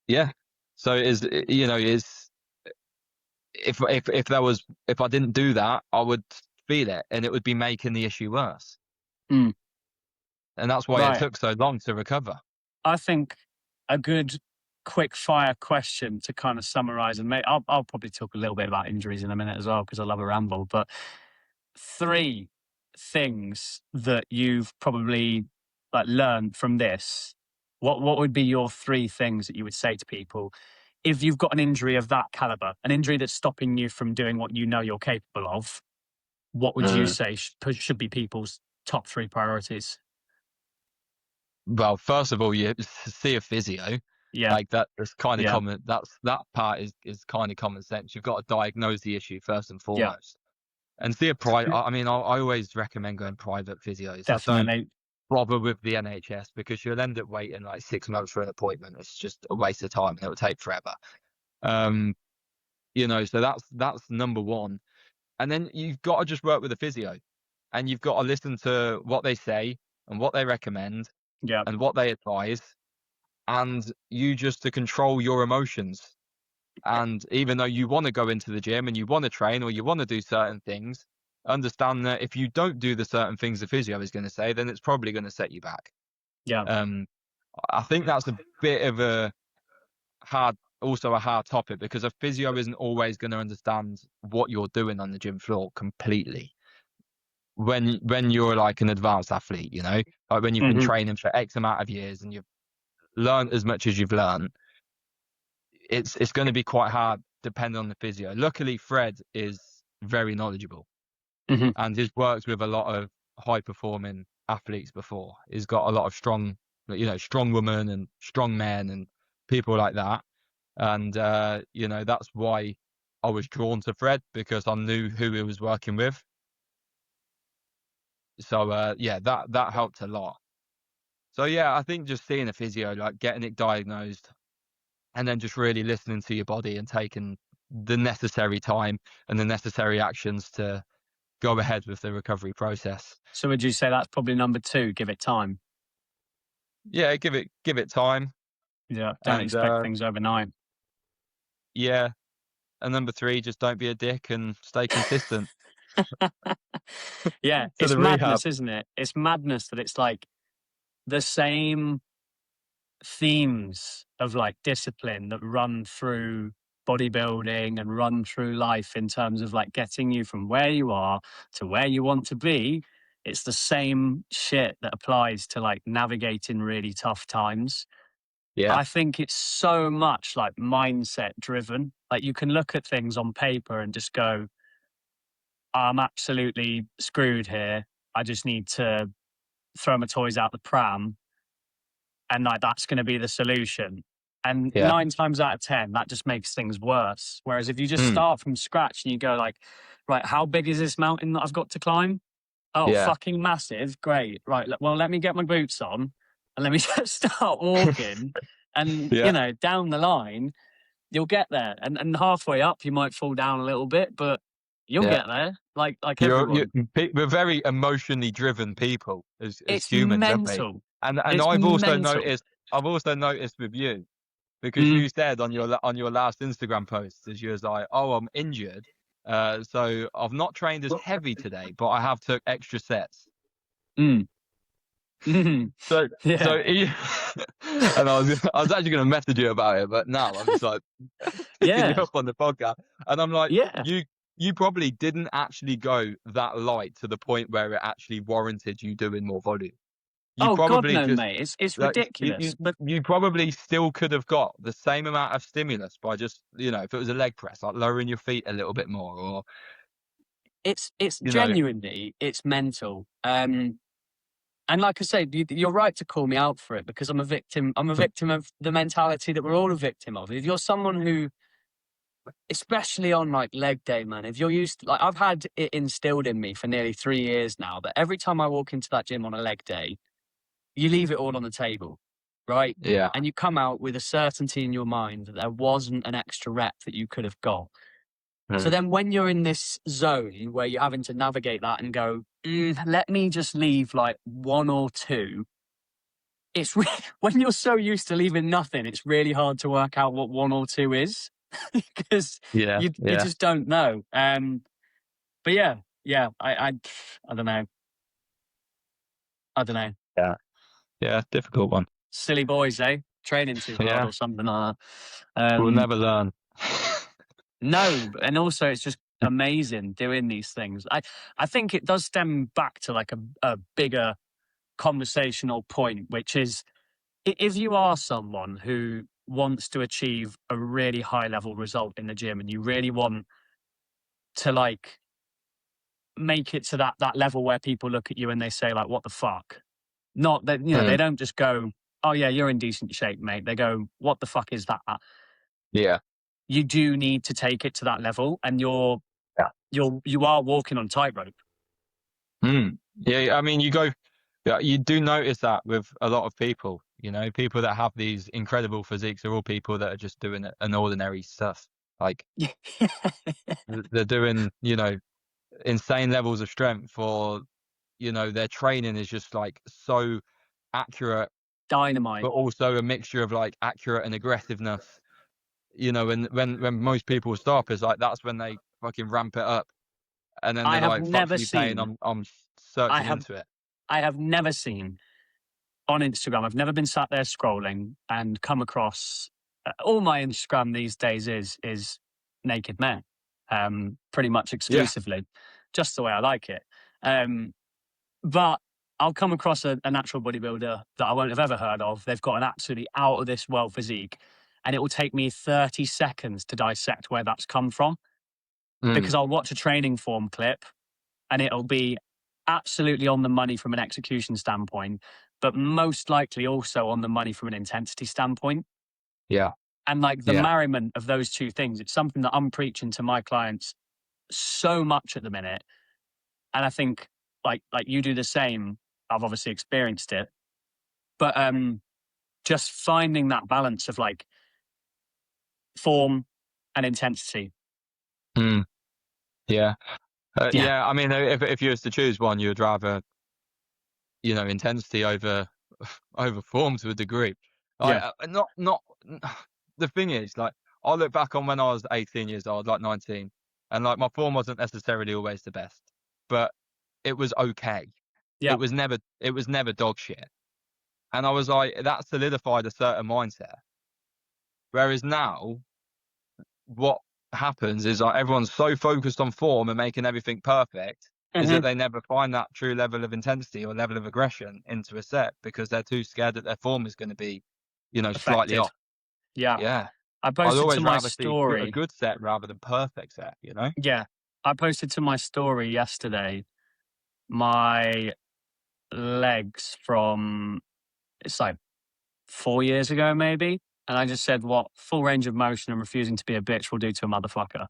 Yeah. So it is, if I didn't do that, I would feel it, and it would be making the issue worse. And that's why it took so long to recover. I think a good quick fire question to kind of summarize, and I'll probably talk a little bit about injuries in a minute as well, because I love a ramble, but 3 things that you've probably like learned from this, what would be your 3 things that you would say to people if you've got an injury of that caliber, an injury that's stopping you from doing what you know you're capable of? What would you say should be people's top 3 priorities? Well, first of all, you see a physio. Yeah. Like, that's kind of common. That part is kind of common sense. You've got to diagnose the issue first and foremost. And see a private. I mean, I always recommend going private physios. Definitely. I don't bother with the NHS, because you'll end up waiting like 6 months for an appointment. It's just a waste of time, and it will take forever. So that's number 1. And then you've got to just work with a physio, and you've got to listen to what they say and what they recommend and what they advise, and you just to control your emotions. And even though you want to go into the gym and you want to train or you want to do certain things, understand that if you don't do the certain things the physio is going to say, then it's probably going to set you back. I think that's a bit of a hard topic, because a physio isn't always going to understand what you're doing on the gym floor completely. When you're like an advanced athlete, like when you've been training for X amount of years and you've learned as much as you've learned, it's going to be quite hard depending on the physio. Luckily, Fred is very knowledgeable, and he's worked with a lot of high performing athletes before. He's got a lot of strong women and strong men and people like that. And that's why I was drawn to Fred because I knew who he was working with. So yeah, that helped a lot. So yeah, I think just seeing a physio, like getting it diagnosed, and then just really listening to your body and taking the necessary time and the necessary actions to go ahead with the recovery process. So would you say that's probably number 2? Give it time. Yeah, give it time, Yeah. Don't and expect things overnight. yeah, and number 3, just don't be a dick and stay consistent Yeah, to it's the rehab. madness, isn't it? It's madness that it's like the same themes of like discipline that run through bodybuilding and run through life in terms of like getting you from where you are to where you want to be. It's the same shit that applies to like navigating really tough times. Yeah, I think it's so much like mindset driven. Like you can look at things on paper and just go, I'm absolutely screwed here. I just need to throw my toys out the pram, and like that's going to be the solution. And yeah, 9 times out of 10, that just makes things worse. Whereas if you just mm, start from scratch and you go like, right, how big is this mountain that I've got to climb? Oh, yeah, fucking massive. Great. Right. Well, let me get my boots on and let me just start walking. And, yeah. down the line, you'll get there. And halfway up, you might fall down a little bit, but you'll Yeah, get there. Like you everyone. we're very emotionally driven people as It's humans, aren't we? mental. And It's mental. I've also noticed with you, because Mm. you said on your last Instagram post, as you was like, "Oh, I'm injured, so I've not trained as heavy today, but I have took extra sets." Mm. Mhm. So Yeah. so he, and I was actually going to message you about it, but now I'm just like picking you Yeah. up on the podcast, and I'm like, Yeah. you probably didn't actually go that light to the point where it actually warranted you doing more volume. You Oh God, probably no, just mate. It's like ridiculous. But you probably still could have got the same amount of stimulus by just, if it was a leg press, like lowering your feet a little bit more, or it's you know, genuinely it's mental. And like I said, you're right to call me out for it because I'm a victim. I'm a victim of the mentality that we're all a victim of. If you're someone who, especially on like leg day, man, if you're used to, like I've had it instilled in me for nearly 3 years now that every time I walk into that gym on a leg day, you leave it all on the table, right? yeah, And you come out with a certainty in your mind that there wasn't an extra rep that you could have got. So mm, then when you're in this zone where you're having to navigate that and go, let me just leave like 1 or 2, it's when you're so used to leaving nothing, it's really hard to work out what 1 or 2 is because yeah, you yeah, just don't know. But yeah, I don't know. I don't know. yeah, yeah, difficult one. Silly boys, eh? Training too hard Yeah, or something like that. we'll never learn. No, and also it's just amazing doing these things. I think it does stem back to like a bigger conversational point, which is if you are someone who wants to achieve a really high level result in the gym and you really want to like make it to that level where people look at you and they say like, what the fuck? Not that, they Mm, don't just go, oh yeah, you're in decent shape, mate. They go, what the fuck is that? yeah, You do need to take it to that level and yeah, you are walking on tightrope. yeah. I mean, yeah, you do notice that with a lot of people. People that have these incredible physiques are all people that are just doing an ordinary stuff. Like they're doing, insane levels of strength, or their training is just like so accurate, but Dynamite. also a mixture of like accurate and aggressiveness. And when most people stop, is like that's when they fucking ramp it up, and then I they're have like, "Fuck never me, pain." seen, I'm I searching have, into it. I have never seen on Instagram. I've never been sat there scrolling and come across all my Instagram these days is naked men, pretty much Yeah. exclusively, just the way I like it. Um, but I'll come across a natural bodybuilder that I won't have ever heard of. They've got an absolutely out of this world physique, and it will take me 30 seconds to dissect where that's come from Mm, because I'll watch a training form clip and it'll be absolutely on the money from an execution standpoint, but most likely also on the money from an intensity standpoint. yeah. And like the merriment of those two things, it's something that I'm preaching to my clients so much at the minute. And I think like you do the same. I've obviously experienced it, but just finding that balance of like form and intensity. Mm. Yeah. Yeah. Yeah. I mean, if you was to choose one, you would rather, intensity over over form to a degree. Yeah. Not the thing is, like, I look back on when I was 18 years old, like 19, and like my form wasn't necessarily always the best, but it was okay. Yeah. It was never dog shit. And I was like, that solidified a certain mindset. Whereas now, what happens is like everyone's so focused on form and making everything perfect is that Mm-hmm. they never find that true level of intensity or level of aggression into a set because they're too scared that their form is going to be, slightly Affected. off. Yeah. Yeah. I I'd posted to always my rather see a story. good set rather than perfect set. Yeah. I posted to my story yesterday my legs from, it's like 4 years ago, maybe. And I just said, what full range of motion and refusing to be a bitch will do to a motherfucker.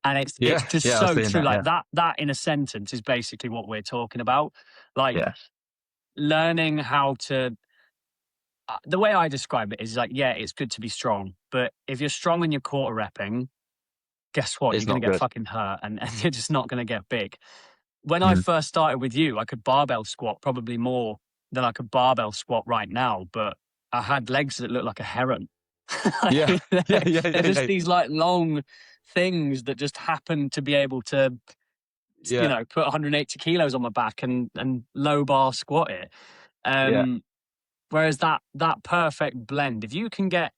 And it's Yeah. just Yeah. I've so seen true. that. Like Yeah. that in a sentence is basically what we're talking about. Like Yeah. learning how to, the way I describe it is like, yeah, it's good to be strong. But if you're strong and you're quarter repping, guess what? You're It's going not to get good. fucking hurt and you're just not going to get big. When I Mm. first started with you, I could barbell squat probably more than I could barbell squat right now, but I had legs that looked like a heron. Yeah. Yeah. Yeah. They're Yeah. just Yeah. these like long things that just happen to be able to, Yeah. put 180 kilos on my back and low bar squat it. Yeah. Whereas that perfect blend, if you can get,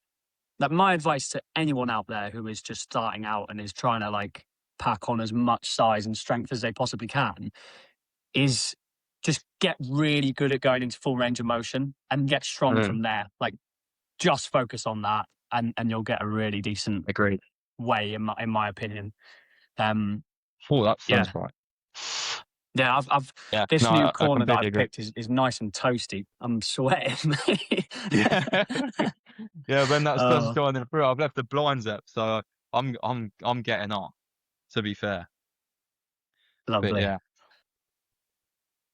like, my advice to anyone out there who is just starting out and is trying to like pack on as much size and strength as they possibly can, is just get really good at going into full range of motion and get strong Mm. from there. Like just focus on that and you'll get a really decent Agreed. way in my opinion. Um Oh, that yeah. sounds right. Yeah, I've Yeah. this No, new I corner that completely I've agree. picked is nice and toasty. I'm sweating. Yeah. Yeah, when that sun's Oh, shining through, I've left the blinds up, so I'm getting on, to be fair. But lovely. yeah.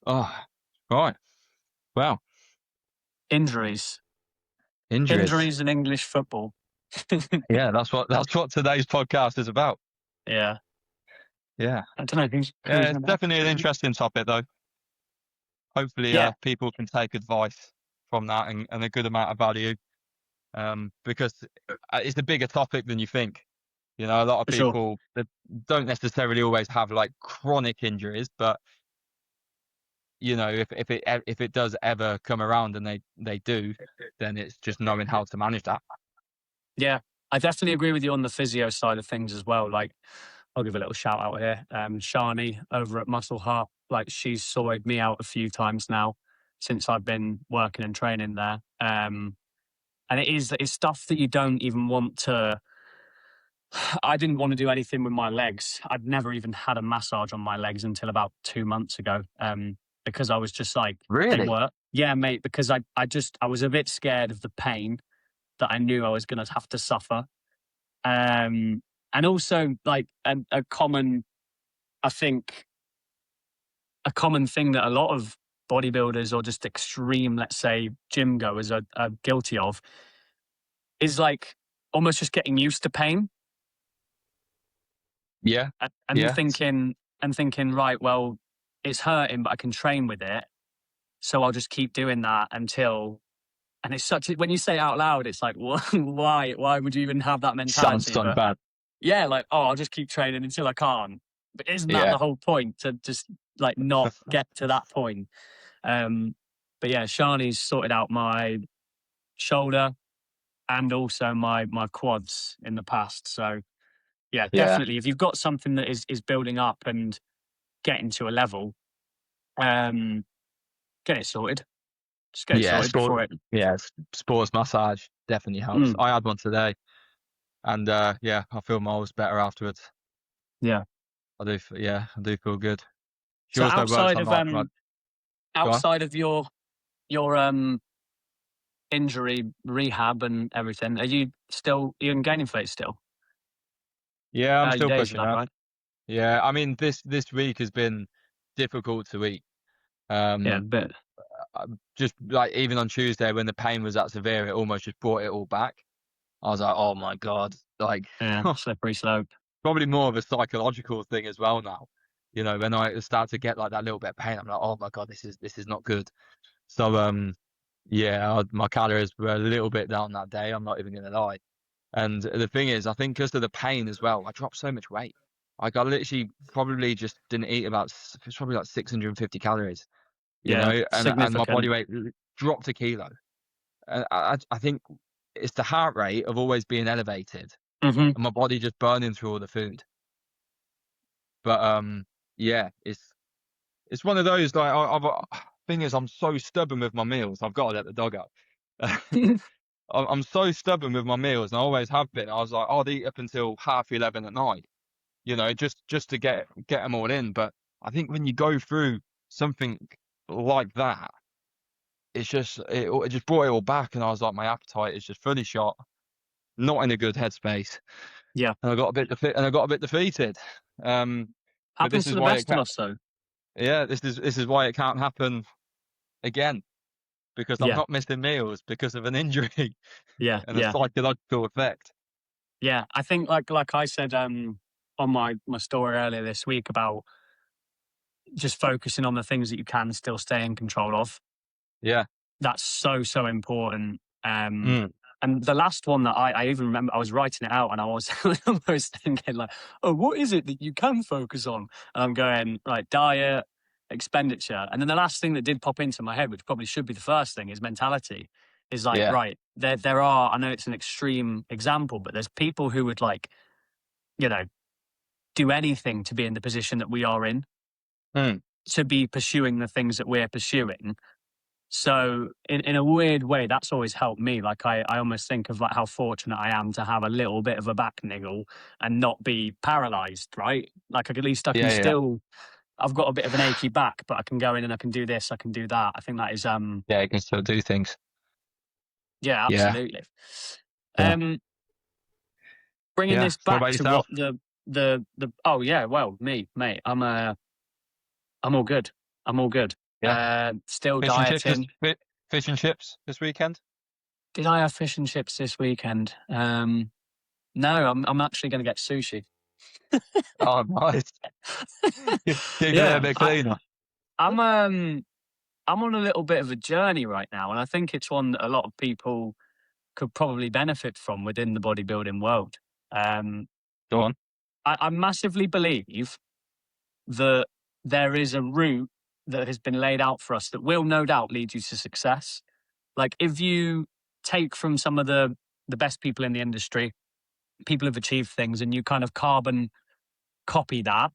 Oh, right. Well, Injuries. injuries. Injuries in English football. Yeah, that's what today's podcast is about. Yeah. Yeah. I don't know who's Yeah, it's gonna. definitely an interesting topic though. Hopefully, Yeah, people can take advice from that and a good amount of value. Because it's a bigger topic than you think. A lot of for sure. people that don't necessarily always have like chronic injuries, but if it does ever come around and they do, then it's just knowing how to manage that. Yeah, I definitely agree with you on the physio side of things as well. Like, I'll give a little shout out here. Shani over at Muscle Heart, like she's sorted me out a few times now since I've been working and training there. And it's stuff that you don't even want to. I didn't want to do anything with my legs. I'd never even had a massage on my legs until about 2 months ago. Because I was just like, they Really? were. Yeah, mate, because I was a bit scared of the pain that I knew I was going to have to suffer. And also like a common, I think, a common thing that a lot of bodybuilders or just extreme, let's say, gym goers are guilty of is like almost just getting used to pain Yeah. and Yeah. thinking, right, well, it's hurting, but I can train with it. So I'll just keep doing that until, and it's such, when you say it out loud, it's like, why would you even have that Sounds mentality? so But bad. yeah, like, oh, I'll just keep training until I can't. But isn't that Yeah. the whole point, to just like not get to that point? But yeah, Shani's sorted out my shoulder and also my quads in the past. So yeah, Yeah. definitely. If you've got something that is building up and getting to a level, um, get it sorted. Just get it Yeah. sorted before it. Sports massage definitely helps. Mm, I had one today, and yeah, I feel miles better afterwards. yeah. I do feel good. She So also works on like outside of go on. your injury rehab and everything. Are you in gaining weight still? Yeah, I'm Early still days of pushing that, up. right? Yeah, I mean this week has been difficult to eat. Yeah, a Um, bit. just like even on Tuesday when the pain was that severe, it almost just brought it all back. I was like, oh my God, like Yeah, slippery slope. probably more of a psychological thing as well now. You know, when I start to get like that little bit of pain, I'm like, oh my God, this is not good. So yeah, my calories were a little bit down that day. I'm not even gonna lie. And the thing is, I think because of the pain as well, I dropped so much weight. Like I literally probably just didn't eat it's probably like 650 calories, you Yeah, know, and my body significant. weight dropped a kilo. And I think it's the heart rate of always being elevated Hmm. and my body just burning through all the food. But yeah, it's one of those like thing is I'm so stubborn with my meals. I've got to let the dog out. I'm so stubborn with my meals, and I always have been. I was like, I'd eat up until 11:30 at night, you know, just to get them all in. But I think when you go through something like that, it just brought it all back, and I was like, my appetite is just fully shot, not in a good headspace, Yeah, and I got a bit defeated. But this happens to is the why it best of can't. us, though. Yeah, this is why it can't happen again because I'm Yeah, not missing meals because of an injury yeah, and a yeah, psychological effect. yeah. I think, like I said, on my story earlier this week about just focusing on the things that you can still stay in control of. Yeah. That's so important. Mm. And the last one that I even remember, I was writing it out and I was almost thinking like, oh, what is it that you can focus on? And I'm going, right, diet, expenditure. And then the last thing that did pop into my head, which probably should be the first thing, is mentality. Is like, Yeah. right, there are, I know it's an extreme example, but there's people who would like, you know, do anything to be in the position that we are in, Mm. to be pursuing the things that we're pursuing. So in a weird way, that's always helped me. Like I almost think of like how fortunate I am to have a little bit of a back niggle and not be paralyzed, right? Like at least I can Yeah. Yeah. still, I've got a bit of an achy back, but I can go in and I can do this, I can do that. I think that is Yeah. You can still do things. yeah, Yeah. absolutely. Yeah. Um Bringing Yeah. this What back about to yourself? what the oh yeah, well, me, mate, I'm all good. I'm all good. Yeah. Still Fish and chips dieting. fish and chips this weekend? Did I have fish and chips this weekend? No, I'm actually going to get sushi. Oh, nice. Keeping it a Yeah, bit cleaner. I'm um I'm on a little bit of a journey right now, and I think it's one that a lot of people could probably benefit from within the bodybuilding world. Um, Go on. I massively believe that there is a route that has been laid out for us that will no doubt lead you to success. Like if you take from some of the best people in the industry, people who've achieved things, and you kind of carbon copy that,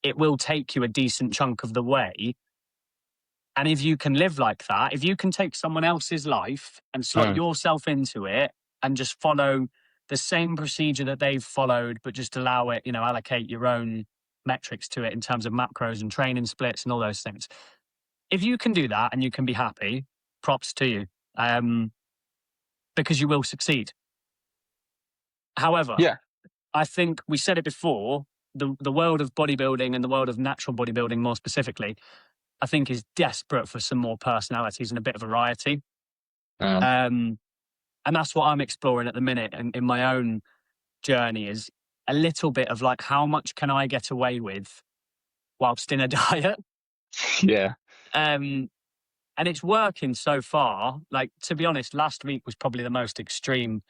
it will take you a decent chunk of the way. And if you can live like that, if you can take someone else's life and slot Mm. yourself into it and just follow the same procedure that they've followed, but just allow it, allocate your own metrics to it in terms of macros and training splits and all those things. If you can do that and you can be happy, props to you, um, because you will succeed. However, Yeah. I think we said it before, the world of bodybuilding and the world of natural bodybuilding more specifically, I think is desperate for some more personalities and a bit of variety. Um, Um, and that's what I'm exploring at the minute and in my own journey is a little bit of like, how much can I get away with whilst in a diet? yeah. Um, and it's working so far. Like, to be honest, last week was probably the most extreme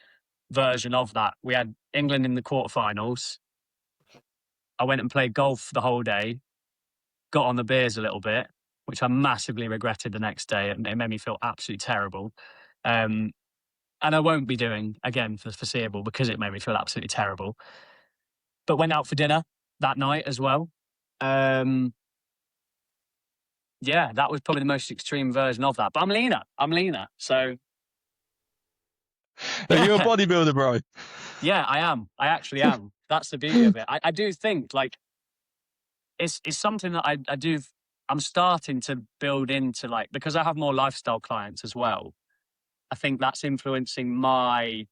version of that. We had England in the quarterfinals. I went and played golf the whole day, got on the beers a little bit, which I massively regretted the next day. It made me feel absolutely terrible. Um, and I won't be doing again for the foreseeable because it made me feel absolutely terrible. But went out for dinner that night as well. Um, yeah, that was probably the most extreme version of that. But I'm leaner. I'm leaner. So Are you a yeah, bodybuilder, bro? yeah, I am. I actually am. That's the beauty of it. I do think like it's something that I do. I'm starting to build into like because I have more lifestyle clients as well. I think that's influencing my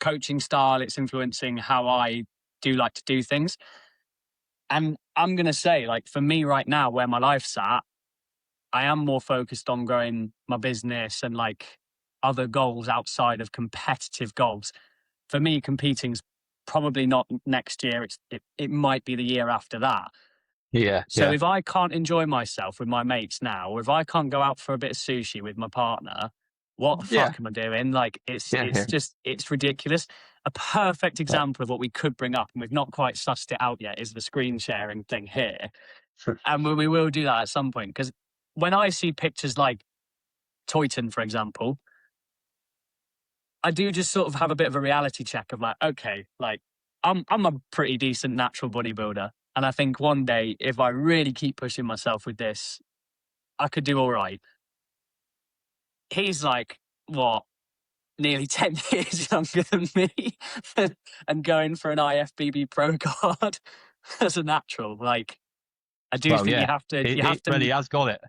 coaching style. It's influencing how I do like to do things. And I'm going to say, like, for me right now, where my life's at, I am more focused on growing my business and like other goals outside of competitive goals. For me, competing's probably not next year. It might be the year after that. Yeah, So yeah, if I can't enjoy myself with my mates now, or if I can't go out for a bit of sushi with my partner, what the yeah, fuck am I doing? Like yeah, yeah. it's ridiculous. A perfect example of what we could bring up, and we've not quite sussed it out yet, is the screen sharing thing here. And we will do that at some point. Because when I see pictures like Toyton, for example, I do just sort of have a bit of a reality check of like, okay, like I'm a pretty decent natural bodybuilder. And I think one day, if I really keep pushing myself with this, I could do all right. He's like, what, nearly 10 years younger than me and going for an IFBB pro card as a natural. Like, I do Well, think yeah, you have well, he to, has got it.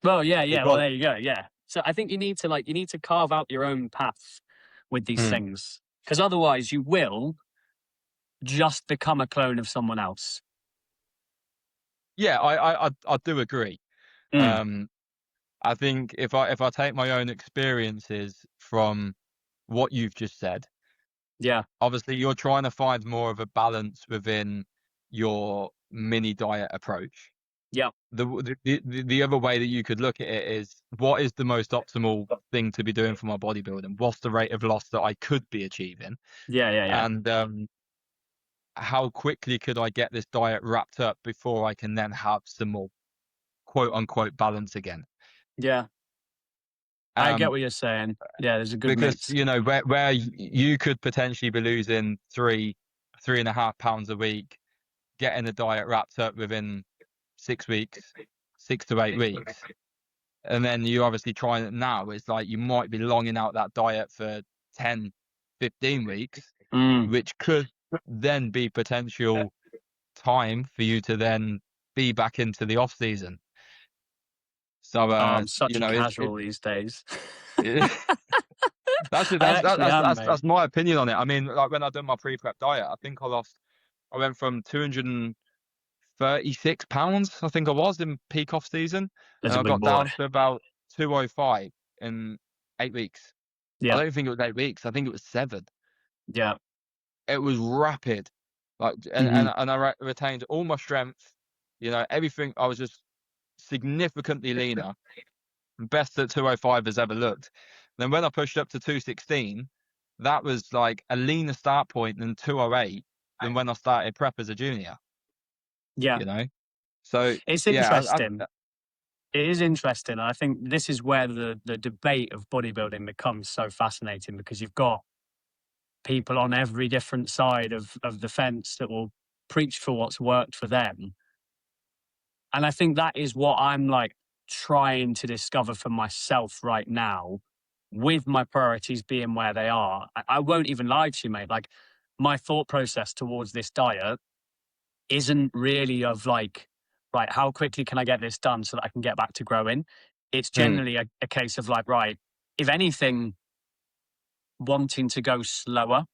well, yeah, He yeah. Well, got it. there you go. Yeah. So I think you need to carve out your own path with these Mm. things, because otherwise you will just become a clone of someone else. Yeah, I do agree. Mm, Um, I think if I take my own experiences from what you've just said, yeah. obviously you're trying to find more of a balance within your mini diet approach. Yeah. The other way that you could look at it is, what is the most optimal thing to be doing for my bodybuilding? What's the rate of loss that I could be achieving? Yeah. Yeah. Yeah. And how quickly could I get this diet wrapped up before I can then have some more quote unquote balance again? Yeah. I get Um, what you're saying. Yeah. There's a good because mix. you know where you could potentially be losing 3.5 pounds a week, getting the diet wrapped up within 6 weeks, 6 to 8 weeks, and then you obviously trying it now. It's like you might be longing out that diet for 10, 15 weeks, Mm. which could then be potential time for you to then be back into the off season. So Oh, I'm you such a know, casual these days. it that's I actually am, mate. that's my opinion on it. I mean, like when I done my pre-prep diet, I went from 236 pounds, I think I was in peak off season, There's and a I big got boy. down to about 205 in 8 weeks. I Yeah. don't think it was 8 weeks. I think it was 7. Yeah. It was rapid, like, Hmm. and I retained all my strength. You know, everything. I was just significantly leaner. Best that 205 has ever looked. Then when I pushed up to 216, that was like a leaner start point than 208 than when I started prep as a junior, Yeah. you know? So It's yeah, interesting. It is interesting. I think this is where the debate of bodybuilding becomes so fascinating, because you've got people on every different side of the fence that will preach for what's worked for them. And I think that is what I'm like trying to discover for myself right now, with my priorities being where they are. I won't even lie to you, mate. Like, my thought process towards this diet isn't really of like, right, how quickly can I get this done so that I can get back to growing? It's mm, generally a case of like, right, if anything, wanting to go slower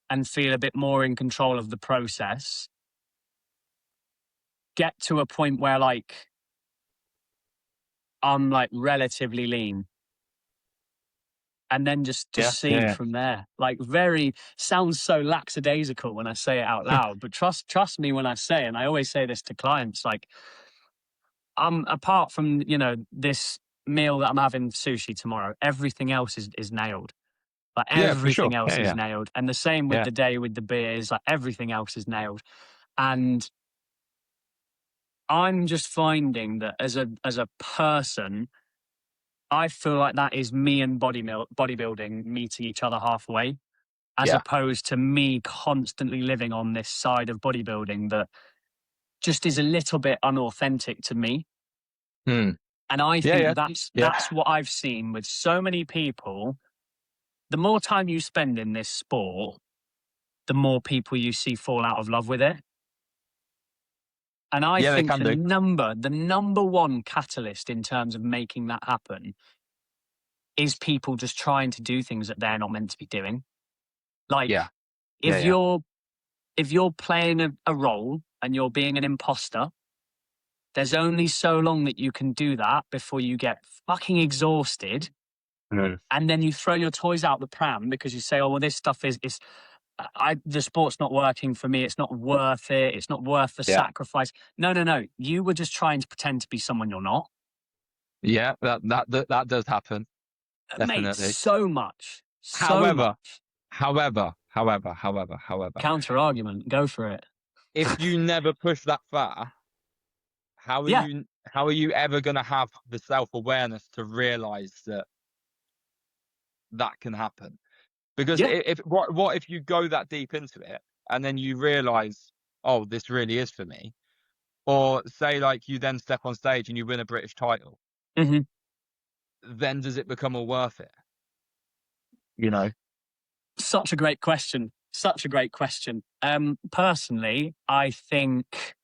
and feel a bit more in control of the process, get to a point where like I'm like relatively lean, and then just yeah, see yeah, from there. Like, very sounds so lackadaisical when I say it out loud, but trust me when I say, and I always say this to clients, like, I'm, apart from, you know, this meal that I'm having sushi tomorrow, everything else is nailed. Like, yeah, for sure. everything else Yeah, is yeah, nailed. And the same with yeah, the day with the beers, like everything else is nailed. And I'm just finding that as a person, I feel like that is me and bodybuilding meeting each other halfway, as yeah. opposed to me constantly living on this side of bodybuilding that just is a little bit unauthentic to me. Mm, And I yeah, yeah, think yeah, that's what I've seen with so many people. The more time you spend in this sport, the more people you see fall out of love with it. And I yeah. They think can do. the number one catalyst in terms of making that happen is people just trying to do things that they're not meant to be doing. Like, Yeah. if Yeah. you're playing a role and you're being an imposter, there's only so long that you can do that before you get fucking exhausted. And then you throw your toys out the pram because you say, oh, well, this stuff is the sport's not working for me. It's not worth it. It's not worth the Yeah. sacrifice. No. You were just trying to pretend to be someone you're not. Yeah. That does happen. Mate, Definitely. so much. So However, much. however, Counter argument. Go for it. if you never push that far, how are Yeah. you ever going to have the self-awareness to realize that that can happen? Because Yeah. if what if you go that deep into it and then you realize, oh, this really is for me, or say like you then step on stage and you win a British title, Mm-hmm. then does it become all worth it? You know? Such a great question. Such a great question. Personally, I think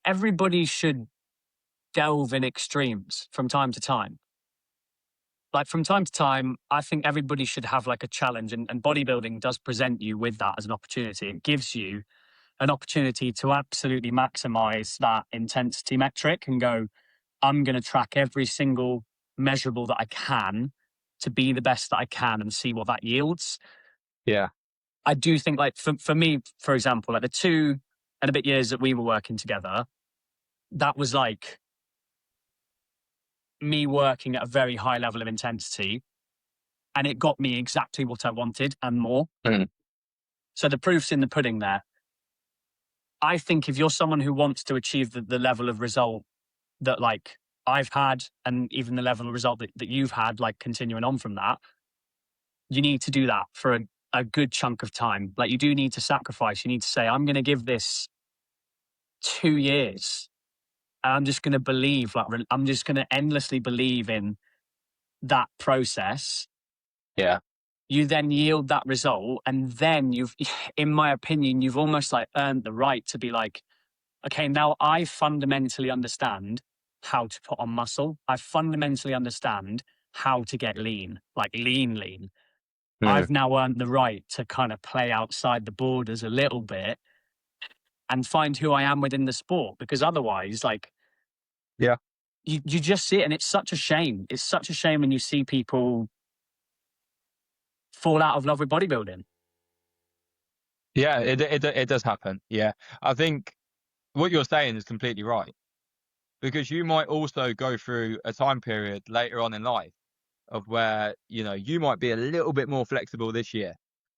everybody should delve in extremes from time to time. Like from time to time, I think everybody should have like a challenge, and bodybuilding does present you with that as an opportunity. It gives you an opportunity to absolutely maximize that intensity metric and go, I'm going to track every single measurable that I can to be the best that I can and see what that yields. Yeah. I do think, like, for me, for example, like the 2 and a bit years that we were working together, that was like me working at a very high level of intensity, and it got me exactly what I wanted and more. Mm. So the proof's in the pudding there. I think if you're someone who wants to achieve the level of result that like I've had, and even the level of result that you've had, like continuing on from that, you need to do that for a good chunk of time. Like you do need to sacrifice. You need to say, I'm going to give this 2 years. And I'm just going to believe, like, I'm just going to endlessly believe in that process. Yeah. You then yield that result. And then in my opinion, you've almost like earned the right to be like, okay, now I fundamentally understand how to put on muscle. I fundamentally understand how to get lean, like lean. Mm. I've now earned the right to kind of play outside the borders a little bit and find who I am within the sport. Because otherwise, like, Yeah. you just see it, and it's such a shame. It's such a shame when you see people fall out of love with bodybuilding. Yeah. It does happen. Yeah. I think what you're saying is completely right, because you might also go through a time period later on in life of where, you might be a little bit more flexible this year,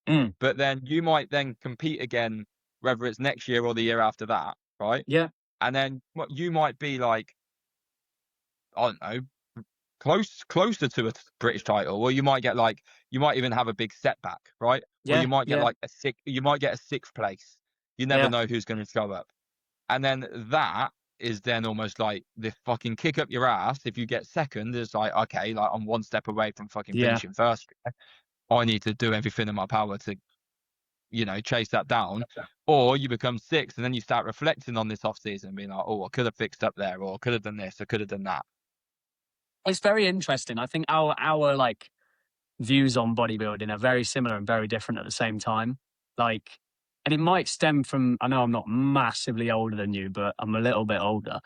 Mm. but then you might then compete again, whether it's next year or the year after that, right? Yeah, And then what you might be like, I don't know, closer to a British title, or you might even have a big setback, right? Or yeah, you might get yeah, like you might get a sixth place. You never yeah, know who's going to show up, and then that is then almost like the fucking kick up your ass. If you get second, it's like, okay, like I'm one step away from fucking yeah. finishing first. I need to do everything in my power to, chase that down. Or you become sixth, and then you start reflecting on this off season, being like, oh, I could have fixed up there, or I could have done this, I could have done that. It's very interesting. I think our like views on bodybuilding are very similar and very different at the same time. Like, and it might stem from, I know I'm not massively older than you, but I'm a little bit older.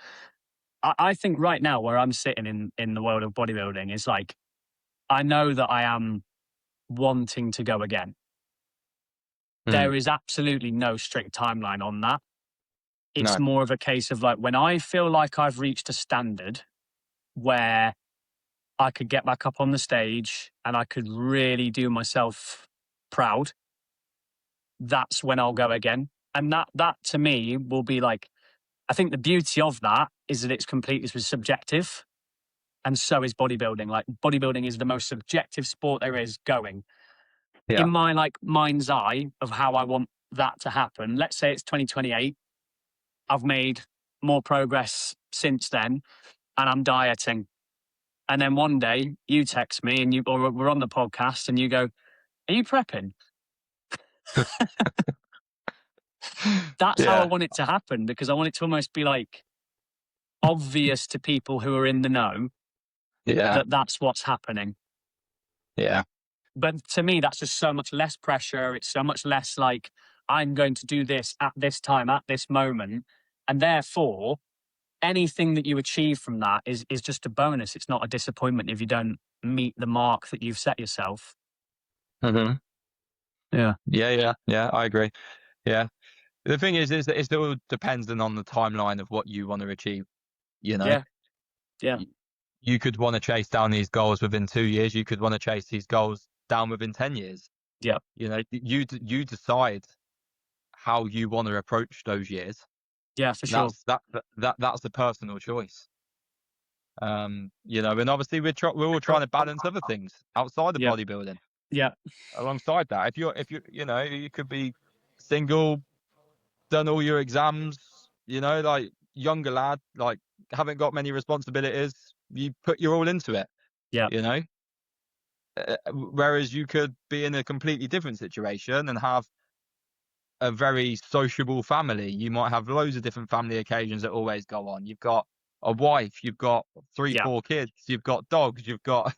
I think right now where I'm sitting in the world of bodybuilding is like, I know that I am wanting to go again. Mm. There is absolutely no strict timeline on that. It's No. more of a case of like, when I feel like I've reached a standard where I could get back up on the stage and I could really do myself proud, that's when I'll go again. And that to me will be like, I think the beauty of that is that it's completely subjective. And so is bodybuilding. Like bodybuilding is the most subjective sport there is going. Yeah. In my like mind's eye of how I want that to happen, let's say it's 2028. I've made more progress since then and I'm dieting. And then one day you text me and or we're on the podcast and you go, are you prepping? That's how I Yeah. want it to happen, because I want it to almost be like obvious to people who are in the know Yeah. that's what's happening. Yeah. But to me, that's just so much less pressure. It's so much less like, I'm going to do this at this time, at this moment. And therefore, anything that you achieve from that is just a bonus. It's not a disappointment if you don't meet the mark that you've set yourself. Mm-hmm. Yeah. Yeah. I agree. Yeah. The thing is that it's still dependent on the timeline of what you want to achieve. You know, Yeah. you could want to chase down these goals within 2 years. You could want to chase these goals down within 10 years. Yeah. You know, you decide how you want to approach those years. Yeah, for sure. That's the personal choice. You know, and obviously we're all trying to balance other things outside of Yeah. bodybuilding. Yeah. Alongside that, if you you know, you could be single, done all your exams, you know, like younger lad, like haven't got many responsibilities. You put your all into it. Yeah. You know, whereas you could be in a completely different situation and have a very sociable family. You might have loads of different family occasions that always go on. You've got a wife, you've got 3, Yeah. 4 kids, you've got dogs, you've got,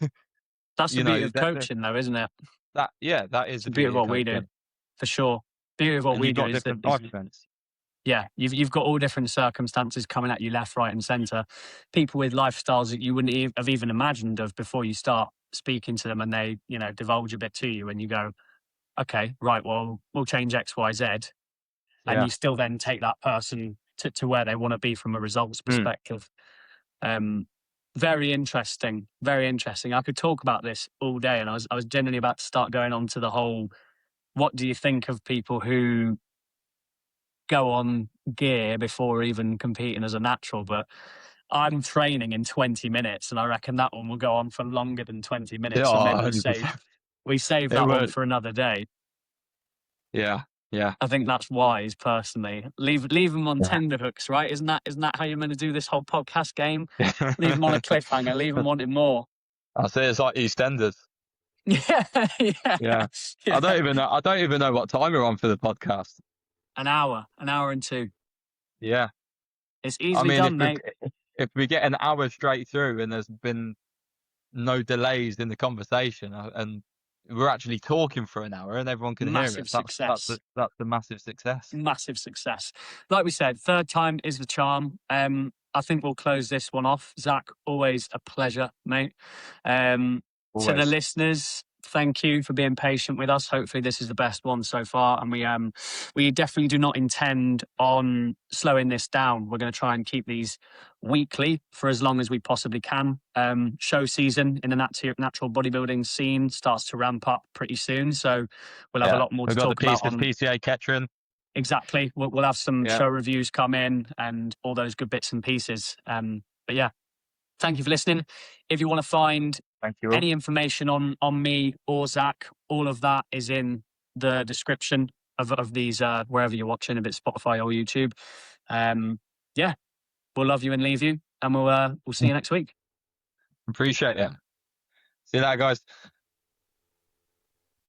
That's the you beauty know, of coaching, though, isn't it? that is It's the the beauty of beauty of what we do, coaching. for sure. Beauty of what And we you've do got is that different life events. yeah, you've got all different circumstances coming at you left, right, and centre. People with lifestyles that you wouldn't have even imagined of before you start speaking to them, and they, divulge a bit to you, and you go, okay, right, well, we'll change X, Y, Z, and Yeah. you still then take that person to where they want to be from a results perspective. Very interesting, very interesting. I could talk about this all day, and I was generally about to start going on to the whole, what do you think of people who go on gear before even competing as a natural? But I'm training in 20 minutes, and I reckon that one will go on for longer than 20 minutes. So Oh, maybe we 100%. save It that one would. for another day. Yeah. Yeah. I think that's wise, personally. Leave them on tender hooks, right? Isn't that how you're meant to do this whole podcast game? Leave them on a cliffhanger. Leave them wanting more. I say it's like EastEnders. Yeah, yeah, Yeah. yeah. I don't even know what time we're on for the podcast. An hour and two. Yeah. It's I easily mean, done, mate. if we get an hour straight through and there's been no delays in the conversation, and we're actually talking for an hour and everyone can hear Massive it, success. that's a massive success. Massive success. Like we said, third time is the charm. I think we'll close this one off. Zack, always a pleasure, mate. To the Always. listeners, thank you for being patient with us. Hopefully this is the best one so far. And we definitely do not intend on slowing this down. We're going to try and keep these weekly for as long as we possibly can. Show season in the natural bodybuilding scene starts to ramp up pretty soon. So we'll have a lot more We've to got talk the piece about with on. PCA Kettering. Exactly. We'll have some Yeah. show reviews come in and all those good bits and pieces. But yeah, thank you for listening. If you want to find Thank you. any information on me or Zack, all of that is in the description of these, wherever you're watching, if it's Spotify or YouTube. Yeah, we'll love you and leave you, and we'll see you next week. Appreciate it. See you later, guys.